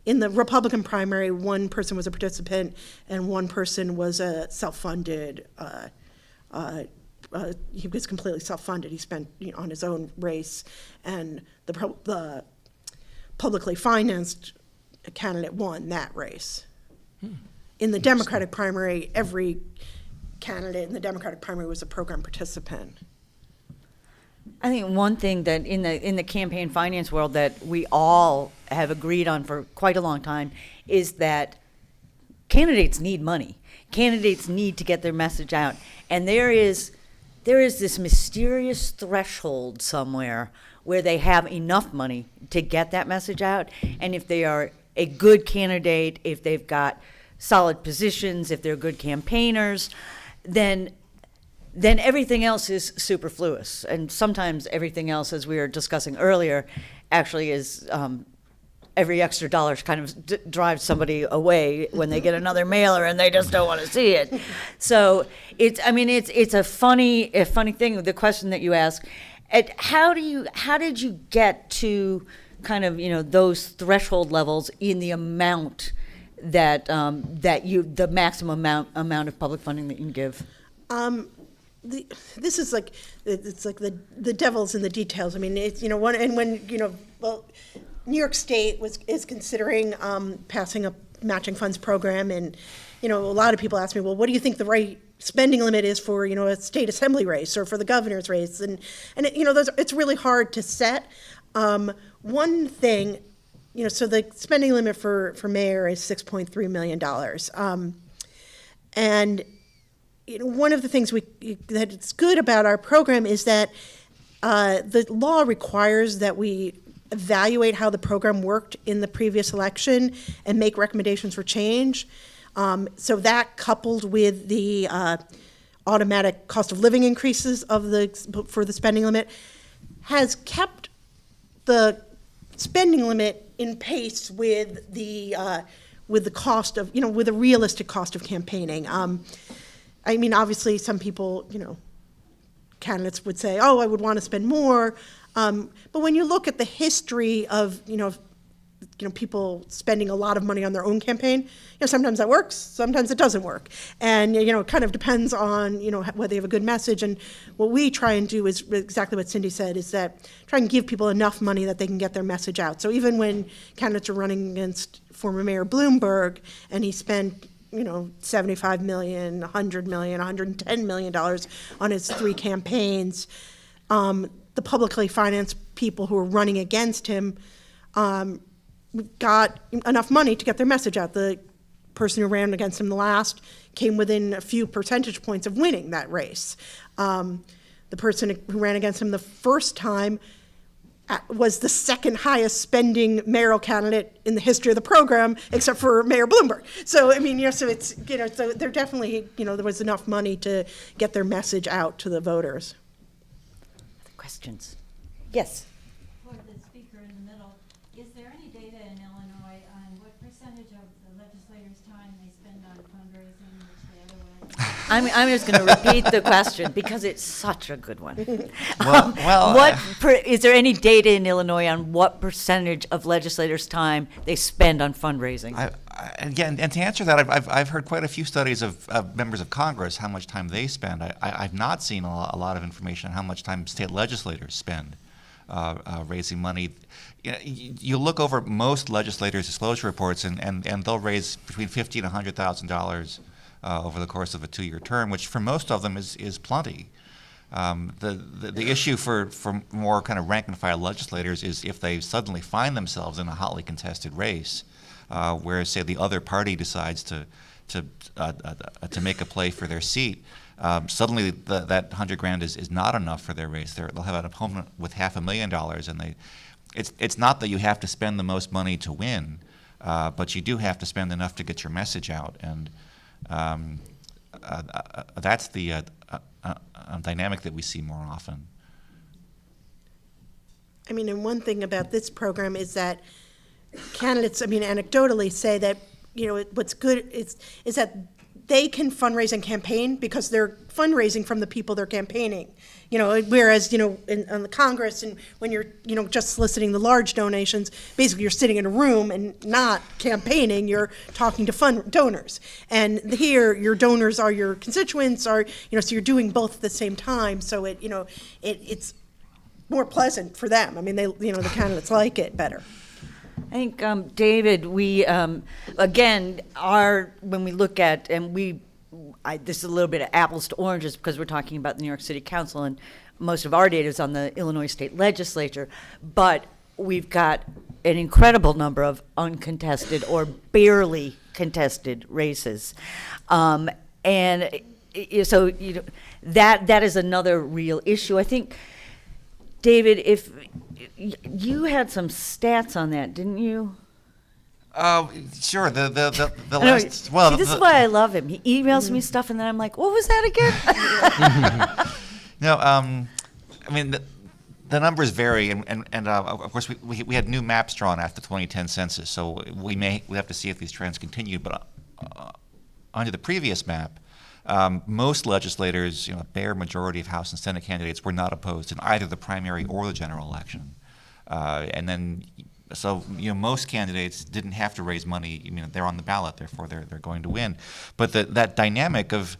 In the Republican primary, one person was a participant and one person was a self-funded. He was completely self-funded. He spent on his own race, and the publicly financed candidate won that race. In the Democratic primary, every candidate in the Democratic primary was a program participant. I think one thing that in the campaign finance world that we all have agreed on for quite a long time is that candidates need money. Candidates need to get their message out. And there is this mysterious threshold somewhere where they have enough money to get that message out. And if they are a good candidate, if they've got solid positions, if they're good campaigners, then everything else is superfluous. And sometimes everything else, as we were discussing earlier, actually is every extra dollar kind of drives somebody away when they get another mailer and they just don't want to see it. So it's a funny thing. The question that you ask, how did you get to kind of those threshold levels in the amount that the maximum amount of public funding that you can give? This is like, it's like the devil's in the details. I mean, it's, New York State is considering passing a matching funds program, and, a lot of people ask me, well, what do you think the right spending limit is for, a state assembly race or for the governor's race? And it's really hard to set. One thing, so the spending limit for mayor is $6.3 million. And one of the things that's good about our program is that the law requires that we evaluate how the program worked in the previous election and make recommendations for change. So that, coupled with the automatic cost of living increases for the spending limit, has kept the spending limit in pace with the cost of, with a realistic cost of campaigning. Obviously, some people, candidates would say, oh, I would want to spend more. But when you look at the history of, people spending a lot of money on their own campaign. Sometimes that works, sometimes it doesn't work. And, it kind of depends on, whether you have a good message. And what we try and do is exactly what Cindi said, is that try and give people enough money that they can get their message out. So even when candidates are running against former Mayor Bloomberg, and he spent $75 million, $100 million, $110 million on his 3 campaigns, the publicly financed people who were running against him got enough money to get their message out. The person who ran against him the last came within a few percentage points of winning that race. The person who ran against him the first time was the second highest spending mayoral candidate in the history of the program, except for Mayor Bloomberg. So, so it's, so there definitely, there was enough money to get their message out to the voters. Questions? Yes. For the speaker in the middle, is there any data in Illinois on what percentage of the legislators' time they spend on fundraising, which they otherwise? I'm just going to repeat the question because it's such a good one. Is there any data in Illinois on what percentage of legislators' time they spend on fundraising? Again, and to answer that, I've heard quite a few studies of members of Congress, how much time they spend. I've not seen a lot of information on how much time state legislators spend raising money. You look over most legislators' disclosure reports, and they'll raise between $50,000 and $100,000 over the course of a 2-year term, which for most of them is plenty. The issue for more kind of rank and file legislators is if they suddenly find themselves in a hotly contested race, where say the other party decides to make a play for their seat, suddenly that $100,000 is not enough for their race. They'll have an opponent with $500,000, and it's not that you have to spend the most money to win, but you do have to spend enough to get your message out, and that's the dynamic that we see more often. And one thing about this program is that candidates, anecdotally say that, what's good is that they can fundraise and campaign because they're fundraising from the people they're campaigning. Whereas, on the Congress and when you're, just soliciting the large donations, basically you're sitting in a room and not campaigning, you're talking to donors. And here, your donors are your constituents, so you're doing both at the same time. So it's more pleasant for them. The candidates like it better. I think, David, we, again, when we look at, and this is a little bit of apples to oranges because we're talking about the New York City Council, and most of our data is on the Illinois State Legislature, but we've got an incredible number of uncontested or barely contested races. And so, that is another real issue. I think, David, if you had some stats on that, didn't you? Sure. The I know, last. Well, see, this is why I love him. He emails me stuff, and then I'm like, "What was that again?" No, the numbers vary, and of course we had new maps drawn after the 2010 census, so we have to see if these trends continue. But under the previous map, most legislators, a bare majority of House and Senate candidates were not opposed in either the primary or the general election. And then, so most candidates didn't have to raise money. They're on the ballot, therefore they're going to win. But that dynamic of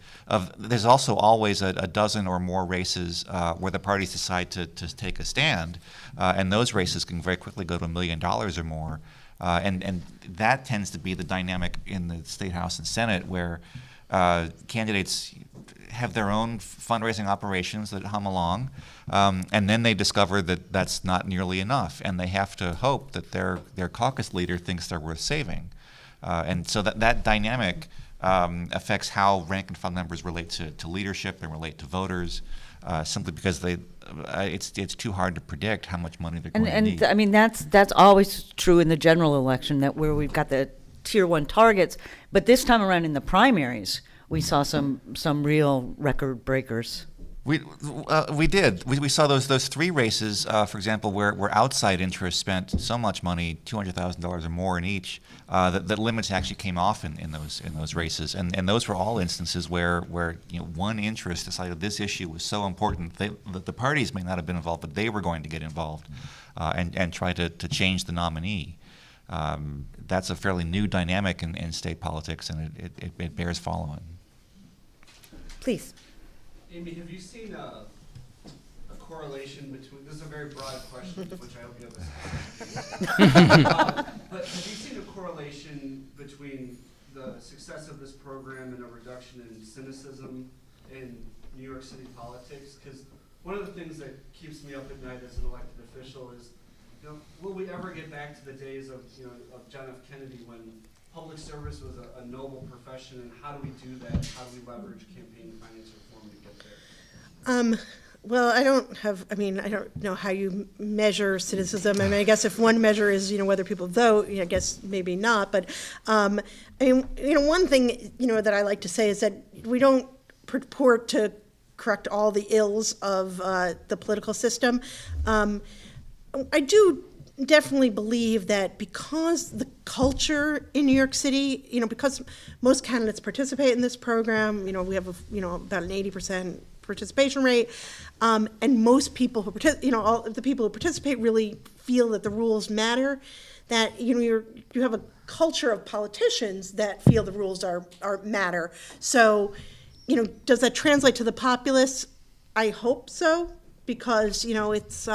there's also always a dozen or more races where the parties decide to take a stand, and those races can very quickly go to $1 million or more. And that tends to be the dynamic in the State House and Senate, where candidates have their own fundraising operations that hum along, and then they discover that that's not nearly enough, and they have to hope that their caucus leader thinks they're worth saving. And so that dynamic affects how rank and file members relate to leadership and relate to voters, simply because it's too hard to predict how much money they're going to need. And that's always true in the general election, that where we've got the tier 1 targets, but this time around in the primaries, we saw some real record breakers. We did. We saw those 3 races, for example, where outside interests spent so much money, $200,000 or more in each, that limits actually came off in those races, and those were all instances where one interest decided this issue was so important that the parties may not have been involved, but they were going to get involved and try to change the nominee. That's a fairly new dynamic in state politics, and it bears following. Please. Amy, have you seen a correlation between, this is a very broad question, which I hope you have but have you seen a correlation between the success of this program and a reduction in cynicism in New York City politics? Because one of the things that keeps me up at night as an elected official is, will we ever get back to the days of, of John F. Kennedy when public service was a noble profession, and how do we do that? How do we leverage campaign finance reform to get there? Well, I don't know how you measure cynicism. I mean, I guess if one measure is, whether people vote, I guess maybe not. But, one thing, that I like to say is that we don't purport to correct all the ills of the political system. I do definitely believe that because the culture in New York City, because most candidates participate in this program, we have about an 80% participation rate, and most people who all of the people who participate really feel that the rules matter. That you have a culture of politicians that feel the rules are matter. So, does that translate to the populace? I hope so, because it's.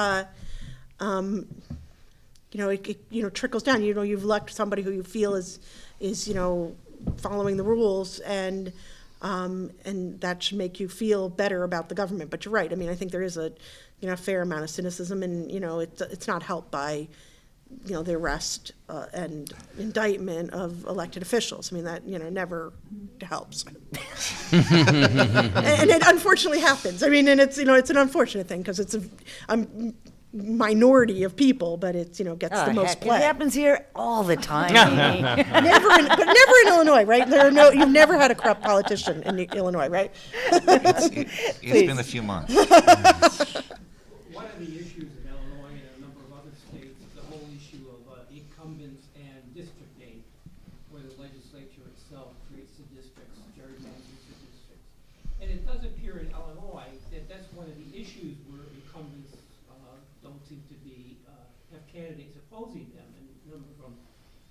It trickles down. You've elected somebody who you feel is following the rules, and that should make you feel better about the government. But you're right. I mean, I think there is a fair amount of cynicism, and it's not helped by the arrest and indictment of elected officials. I mean, that never helps, and it unfortunately happens. I mean, and it's it's an unfortunate thing because it's a minority of people, but it gets the most play. It happens here all the time. But never in Illinois, right? You've never had a corrupt politician in Illinois, right? It's been a few months. One of the issues in Illinois and a number of other states is the whole issue of incumbents and district name, where the legislature itself creates the districts, gerrymanders the districts. And it does appear in Illinois that that's one of the issues where incumbents don't seem to be have candidates opposing them, and a number of them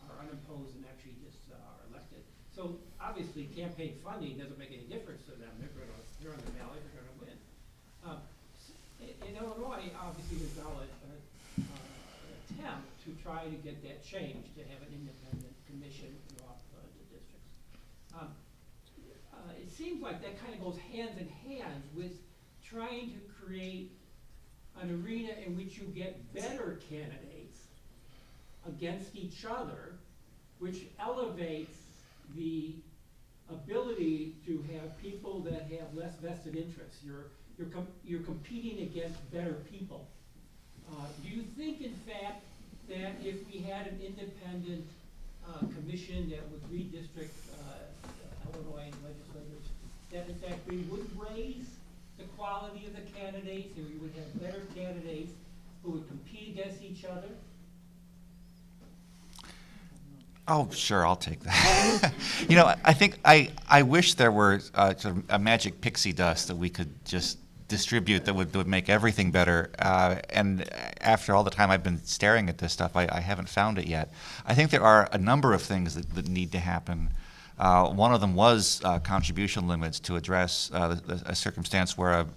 are unopposed and actually just are elected. So obviously, campaign funding doesn't make any difference to them. They're on the ballot. They're going to win. In Illinois, obviously, there's now an attempt to try to get that change, to have an independent commission off the districts. It seems like that kind of goes hand in hand with trying to create an arena in which you get better candidates against each other, which elevates the ability to have people that have less vested interests. You're competing against better people. Do you think, in fact, that if we had an independent commission that would redistrict Illinois legislators, that in fact we would raise the quality of the candidates, and we would have better candidates who would compete against each other? Oh, sure, I'll take that. I think I wish there were sort of a magic pixie dust that we could just distribute that would make everything better. And after all the time I've been staring at this stuff, I haven't found it yet. I think there are a number of things that need to happen. One of them was contribution limits to address a circumstance where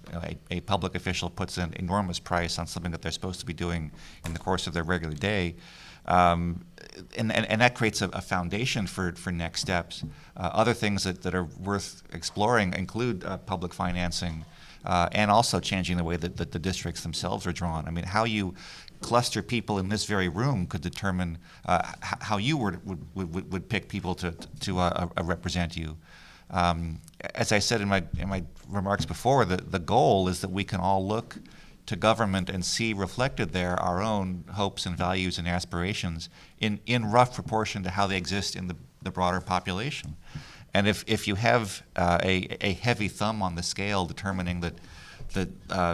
a public official puts an enormous price on something that they're supposed to be doing in the course of their regular day. And that creates a foundation for next steps. Other things that are worth exploring include public financing and also changing the way that the districts themselves are drawn. I mean, how you cluster people in this very room could determine how you would pick people to represent you. As I said in my remarks before, the goal is that we can all look to government and see reflected there our own hopes and values and aspirations in rough proportion to how they exist in the broader population. And if you have a heavy thumb on the scale determining that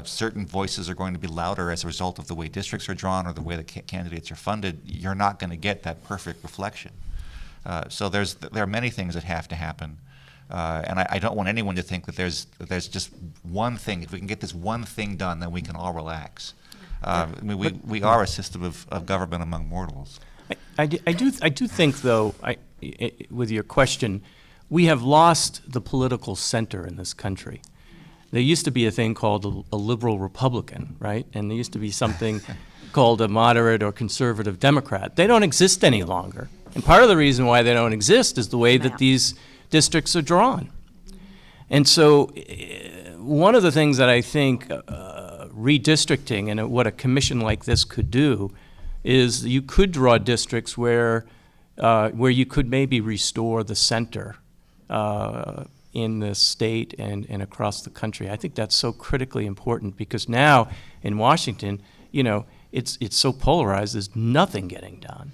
certain voices are going to be louder as a result of the way districts are drawn or the way the candidates are funded, you're not going to get that perfect reflection. So there are many things that have to happen. And I don't want anyone to think that there's just one thing. If we can get this one thing done, then we can all relax. I mean, we are a system of government among mortals. I do think, though, with your question, we have lost the political center in this country. There used to be a thing called a liberal Republican, right? And there used to be something called a moderate or conservative Democrat. They don't exist any longer. And part of the reason why they don't exist is the way that these districts are drawn. And so one of the things that I think redistricting and what a commission like this could do is you could draw districts where you could maybe restore the center in the state and across the country. I think that's so critically important because now in Washington, it's so polarized, there's nothing getting done.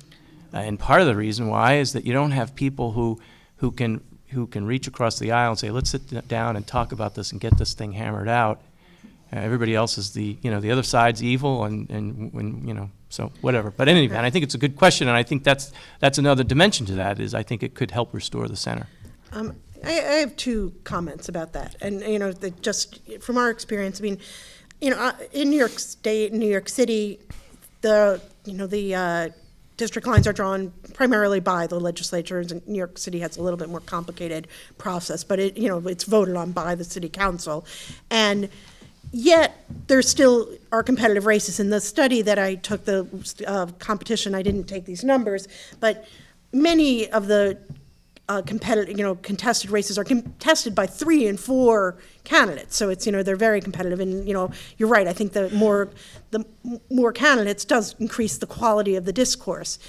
And part of the reason why is that you don't have people who can reach across the aisle and say, let's sit down and talk about this and get this thing hammered out. Everybody else is the other side's evil and so whatever. But in any event, I think it's a good question, and I think that's another dimension to that, is I think it could help restore the center. I have two comments about that, and just from our experience, I mean, in New York State, New York City, the district lines are drawn primarily by the legislatures, and New York City has a little bit more complicated process, but it's voted on by the city council, and yet there still are competitive races. In the study that I took, the competition, I didn't take these numbers, but many of the contested races are contested by 3 and 4 candidates. So it's, they're very competitive. And, you're right. I think the more candidates does increase the quality of the discourse.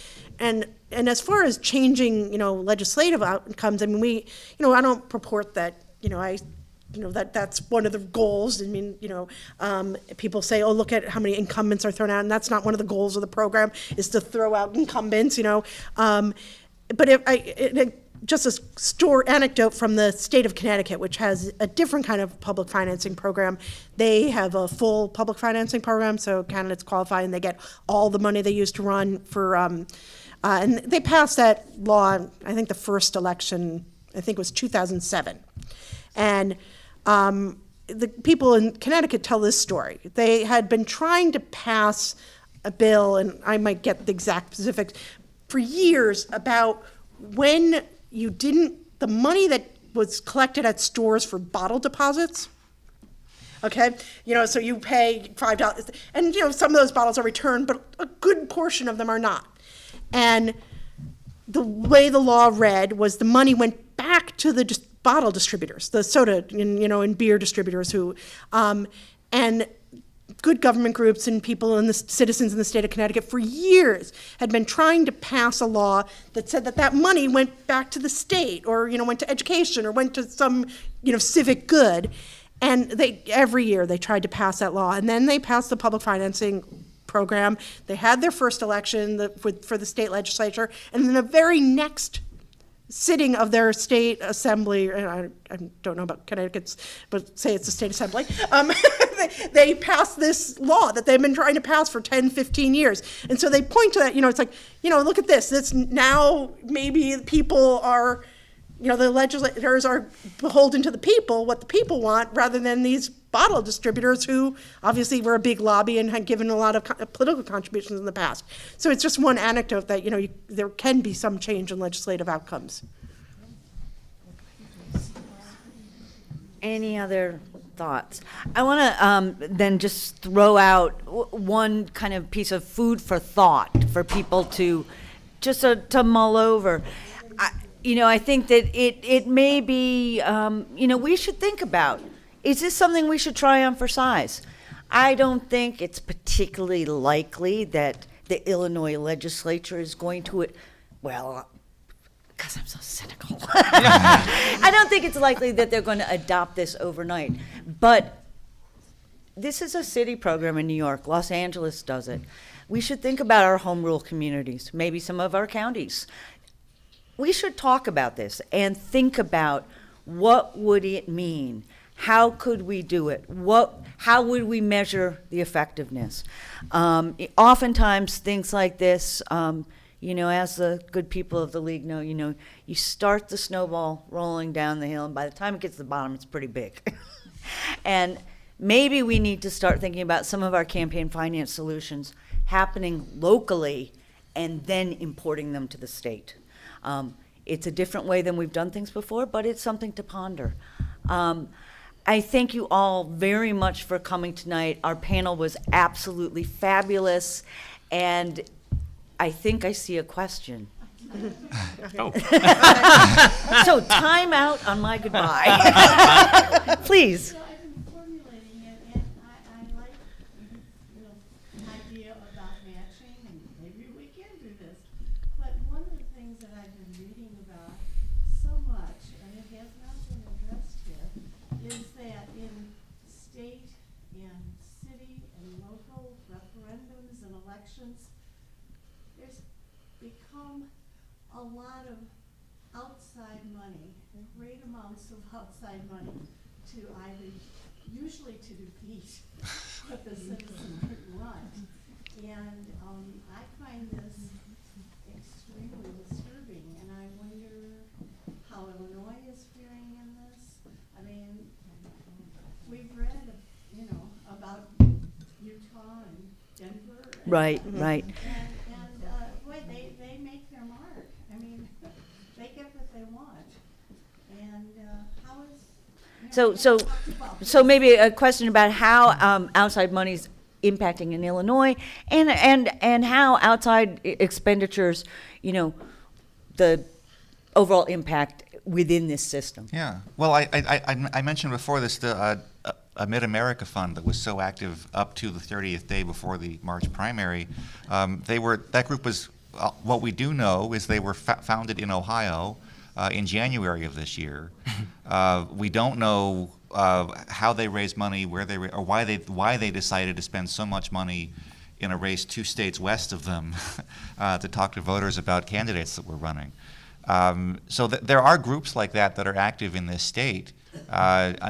And as far as changing, legislative outcomes, I mean, I don't purport that, that's one of the goals. I mean, people say, oh, look at how many incumbents are thrown out. And that's not one of the goals of the program, is to throw out incumbents, But just a anecdote from the state of Connecticut, which has a different kind of public financing program. They have a full public financing program, so candidates qualify and they get all the money they used to run for, and they passed that law, I think the first election, I think it was 2007. And the people in Connecticut tell this story. They had been trying to pass a bill, and I might get the exact specifics, for years about when the money that was collected at stores for bottle deposits, okay? So you pay $5, and some of those bottles are returned, but a good portion of them are not. And the way the law read was the money went back to the bottle distributors, the soda and beer distributors and good government groups and people and the citizens in the state of Connecticut for years had been trying to pass a law that said that money went back to the state or, went to education or went to some, civic good. And every year they tried to pass that law. And then they passed the public financing program. They had their first election for the state legislature. And then the very next sitting of their state assembly, and I don't know about Connecticut's, but say it's the state assembly, they passed this law that they've been trying to pass for 10, 15 years. And so they point to that, it's like, look at this. It's now maybe people are, the legislators are beholden to the people, what the people want, rather than these bottle distributors who obviously were a big lobby and had given a lot of political contributions in the past. So it's just one anecdote that, there can be some change in legislative outcomes. Any other thoughts? I want to then just throw out one kind of piece of food for thought for people to just to mull over. I think that it may be, we should think about, is this something we should try on for size? I don't think it's particularly likely that the Illinois legislature is going to, because I'm so cynical. I don't think it's likely that they're going to adopt this overnight. But this is a city program in New York. Los Angeles does it. We should think about our home rule communities, maybe some of our counties. We should talk about this and think about what would it mean? How could we do it? How would we measure the effectiveness? Oftentimes, things like this, as the good people of the league know, you start the snowball rolling down the hill, and by the time it gets to the bottom, it's pretty big. And maybe we need to start thinking about some of our campaign finance solutions happening locally and then importing them to the state. It's a different way than we've done things before, but it's something to ponder. I thank you all very much for coming tonight. Our panel was absolutely fabulous, and I think I see a question. Oh. So time out on my goodbye. Please. So I've been formulating it, and I like, an idea about matching, and maybe we can do this. But one of the things that I've been reading about so much, and it has not been addressed here, is that in state and city and local referendums and elections, there's become a lot of outside money, great amounts of outside money to either, usually to defeat what the citizens want. And I find this extremely disturbing, and I wonder how Illinois is faring in this. I mean, we've read, about Utah and Denver. And, Right. And boy, they make their mark. I mean, they get what they want. And how is... So maybe a question about how outside money's impacting in Illinois, and how outside expenditures, the overall impact within this system. Yeah. Well, I mentioned before this, a Mid-America fund that was so active up to the 30th day before the March primary. That group was, what we do know is they were founded in Ohio in January of this year. We don't know how they raised money, or why they decided to spend so much money in a race 2 states west of them to talk to voters about candidates that were running. So there are groups like that are active in this state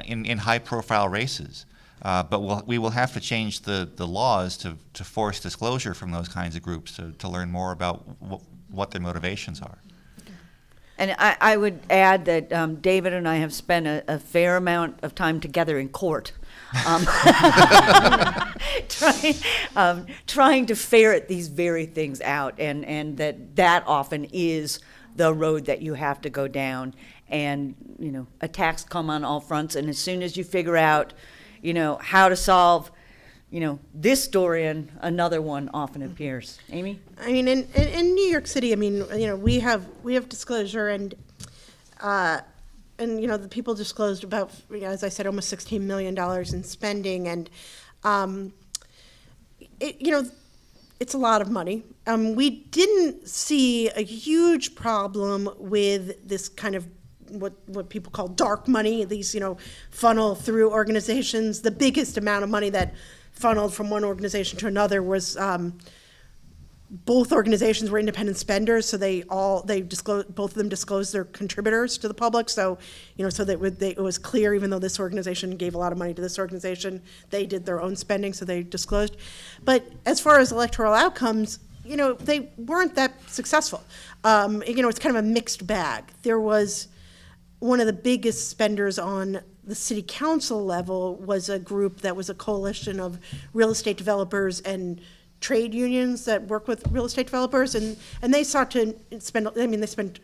in high-profile races. But we will have to change the laws to force disclosure from those kinds of groups to learn more about what their motivations are. And I would add that David and I have spent a fair amount of time together in court, trying to ferret these very things out, and that often is the road that you have to go down. And attacks come on all fronts, and as soon as you figure out, how to solve, this story, and another one often appears. Amy? I mean, in New York City, I mean, we have disclosure, and the people disclosed about, as I said, almost $16 million in spending, and it's a lot of money. We didn't see a huge problem with this kind of what people call dark money, these, funnel through organizations. The biggest amount of money that funneled from one organization to another was both organizations were independent spenders, so both of them disclosed their contributors to the public. So, so that it was clear, even though this organization gave a lot of money to this organization, they did their own spending, so they disclosed. But as far as electoral outcomes, they weren't that successful. It's kind of a mixed bag. There was one of the biggest spenders on the city council level was a group that was a coalition of real estate developers and trade unions that work with real estate developers, and they sought to spend, they spent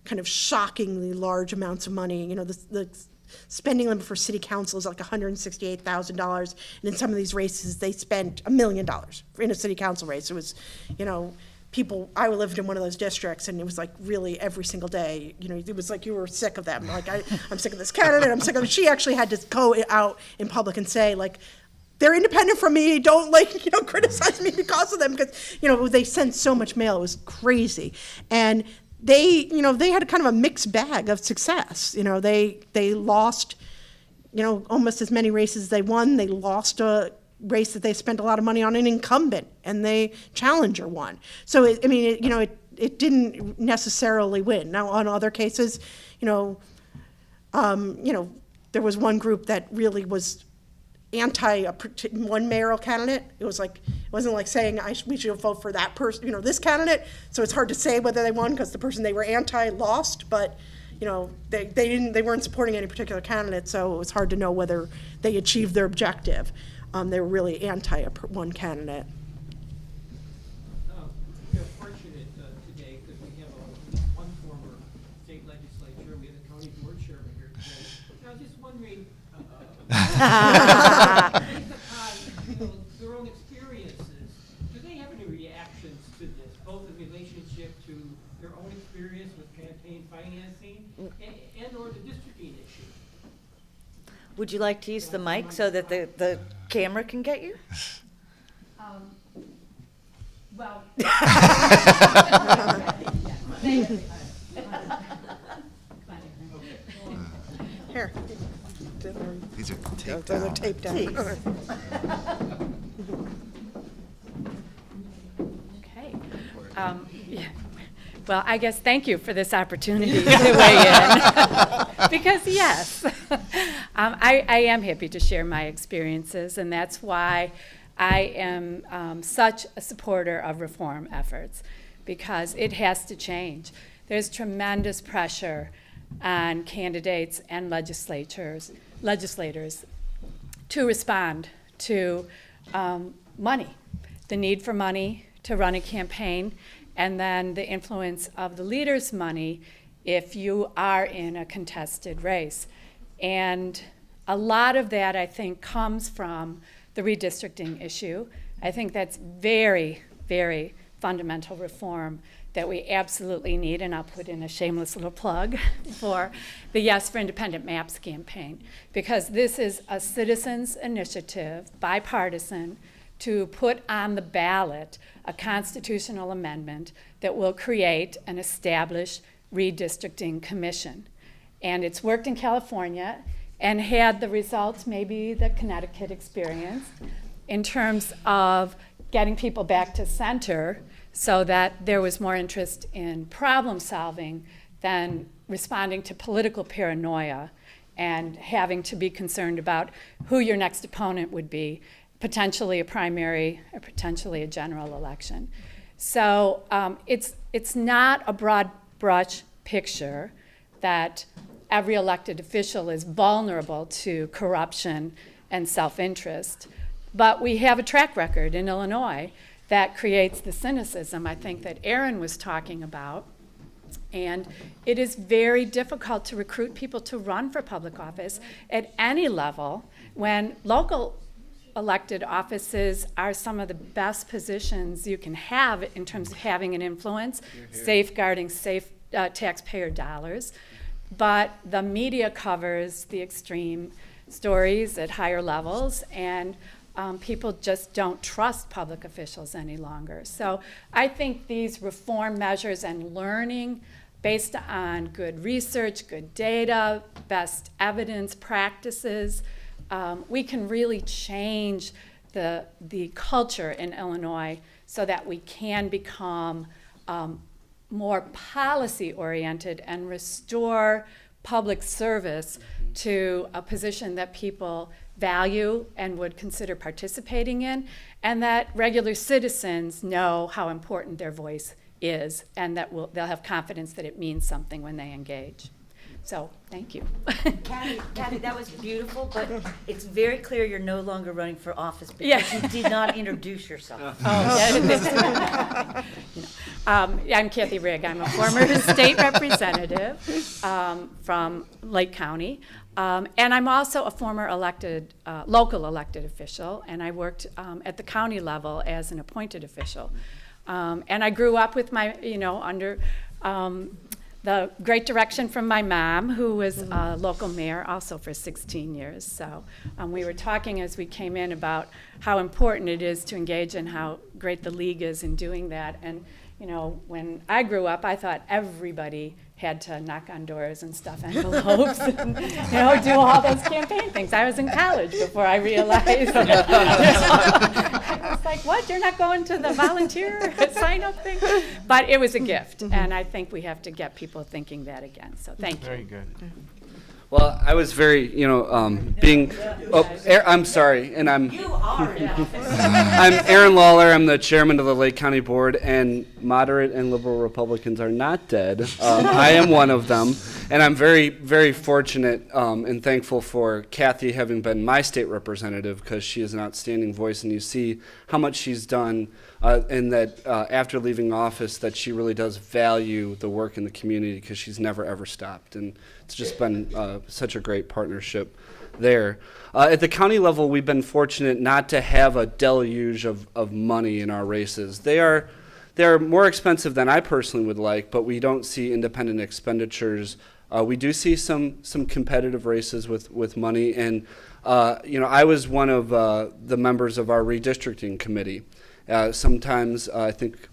kind of shockingly large amounts of money. The spending limit for city council is like $168,000, and in some of these races they spent $1 million in a city council race. It was, people, I lived in one of those districts, and it was like really every single day, it was like you were sick of them. Like, I'm sick of this candidate, I'm sick of them. She actually had to go out in public and say, like, they're independent from me, don't criticize me because of them, because, they sent so much mail, it was crazy. And they had a kind of a mixed bag of success. They lost, almost as many races as they won. They lost a race that they spent a lot of money on an incumbent, and the challenger won. So it didn't necessarily win. Now, on other cases, there was one group that really was anti one mayoral candidate. It wasn't like saying we should vote for that person, this candidate. So it's hard to say whether they won because the person they were anti lost, but they weren't supporting any particular candidate, so it was hard to know whether they achieved their objective. They were really anti one candidate. Fortunately, Based upon, their own experiences, do they have any reactions to this, both in relationship to their own experience with campaign financing and or the districting issue? Would you like to use the mic so that the camera can get you? Well. Here. These are taped Those are down. taped down. Okay. Yeah. Well, I guess thank you for this opportunity to weigh in. Because yes, I am happy to share my experiences, and that's why I am such a supporter of reform efforts, because it has to change. There's tremendous pressure on candidates and legislators to respond to money, the need for money to run a campaign, and then the influence of the leader's money if you are in a contested race. And a lot of that, I think, comes from the redistricting issue. I think that's very, very fundamental reform that we absolutely need, and I'll put in a shameless little plug for the Yes for Independent Maps campaign, because this is a citizens' initiative, bipartisan, to put on the ballot a constitutional amendment that will create an established redistricting commission. And it's worked in California and had the results maybe that Connecticut experienced in terms of getting people back to center so that there was more interest in problem solving than responding to political paranoia and having to be concerned about who your next opponent would be, potentially a primary or potentially a general election. So it's not a broad brush picture that every elected official is vulnerable to corruption and self-interest, but we have a track record in Illinois that creates the cynicism I think that Aaron was talking about. And it is very difficult to recruit people to run for public office at any level when local elected offices are some of the best positions you can have in terms of having an influence, safeguarding taxpayer dollars. But the media covers the extreme stories at higher levels, and people just don't trust public officials any longer. So I think these reform measures and learning based on good research, good data, best evidence practices, we can really change the culture in Illinois so that we can become more policy-oriented and restore public service to a position that people value and would consider participating in, and that regular citizens know how important their voice is, and that they'll have confidence that it means something when they engage. So, thank you. Kathy, that was beautiful, but it's very clear you're no longer running for office because Yeah. you did not introduce yourself. I'm Kathy Rigg. I'm a former state representative from Lake County, and I'm also a former local elected official, and I worked at the county level as an appointed official. And I grew up with my, under the great direction from my mom, who was a local mayor also for 16 years. So we were talking as we came in about how important it is to engage and how great the league is in doing that. And when I grew up, I thought everybody had to knock on doors and stuff envelopes and do all those campaign things. I was in college before I realized. I was like, what? You're not going to the volunteer sign-up thing? But it was a gift, and I think we have to get people thinking that again. So thank you. Very good. Well, I was very, I'm sorry, and I'm Aaron Lawler. I'm the chairman of the Lake County Board, and moderate and liberal Republicans are not dead. I am one of them, and I'm very, very fortunate and thankful for Kathy having been my state representative, because she is an outstanding voice, and you see how much she's done, and that after leaving office, that she really does value the work in the community, because she's never ever stopped, and it's just been such a great partnership. there. At the county level, we've been fortunate not to have a deluge of money in our races. They're more expensive than I personally would like, but we don't see independent expenditures. We do see some competitive races with money, and I was one of the members of our redistricting committee. Sometimes I think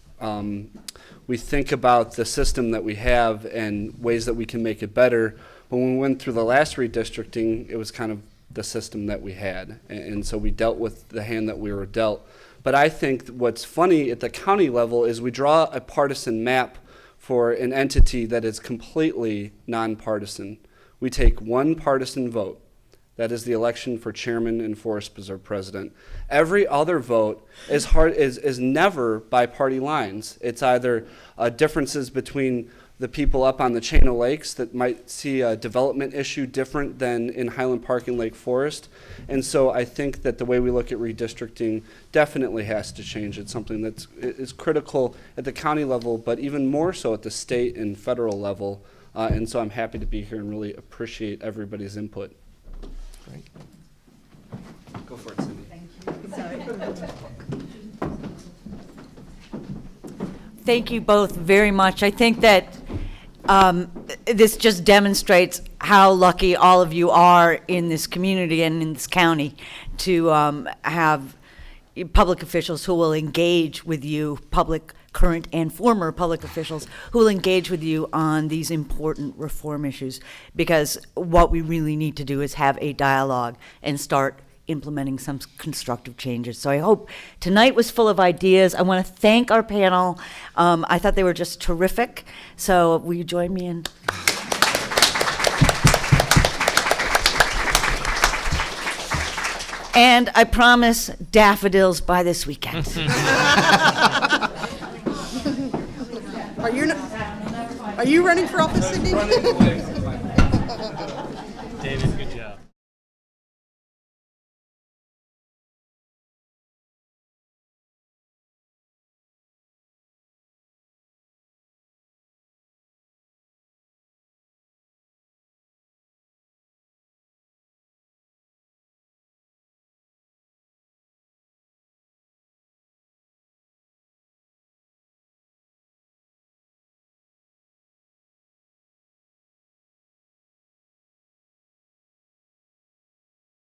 we think about the system that we have and ways that we can make it better. But when we went through the last redistricting, it was kind of the system that we had. And so we dealt with the hand that we were dealt. But I think what's funny at the county level is we draw a partisan map for an entity that is completely nonpartisan. We take one partisan vote. That is the election for chairman and Forest Preserve president. Every other vote is never by party lines. It's either differences between the people up on the chain of lakes that might see a development issue different than in Highland Park and Lake Forest. And so I think that the way we look at redistricting definitely has to change. It's something that is critical at the county level, but even more so at the state and federal level. And so I'm happy to be here and really appreciate everybody's input. Great. Go for it, Cindi. Thank you both very much. I think that this just demonstrates how lucky all of you are in this community and in this county to have public officials who will engage with you, current and former public officials who will engage with you on these important reform issues, because what we really need to do is have a dialogue and start implementing some constructive changes. So I hope tonight was full of ideas. I want to thank our panel. I thought they were just terrific. So will you join me in? And I promise daffodils by this weekend. Are you running for office, Cindi? David.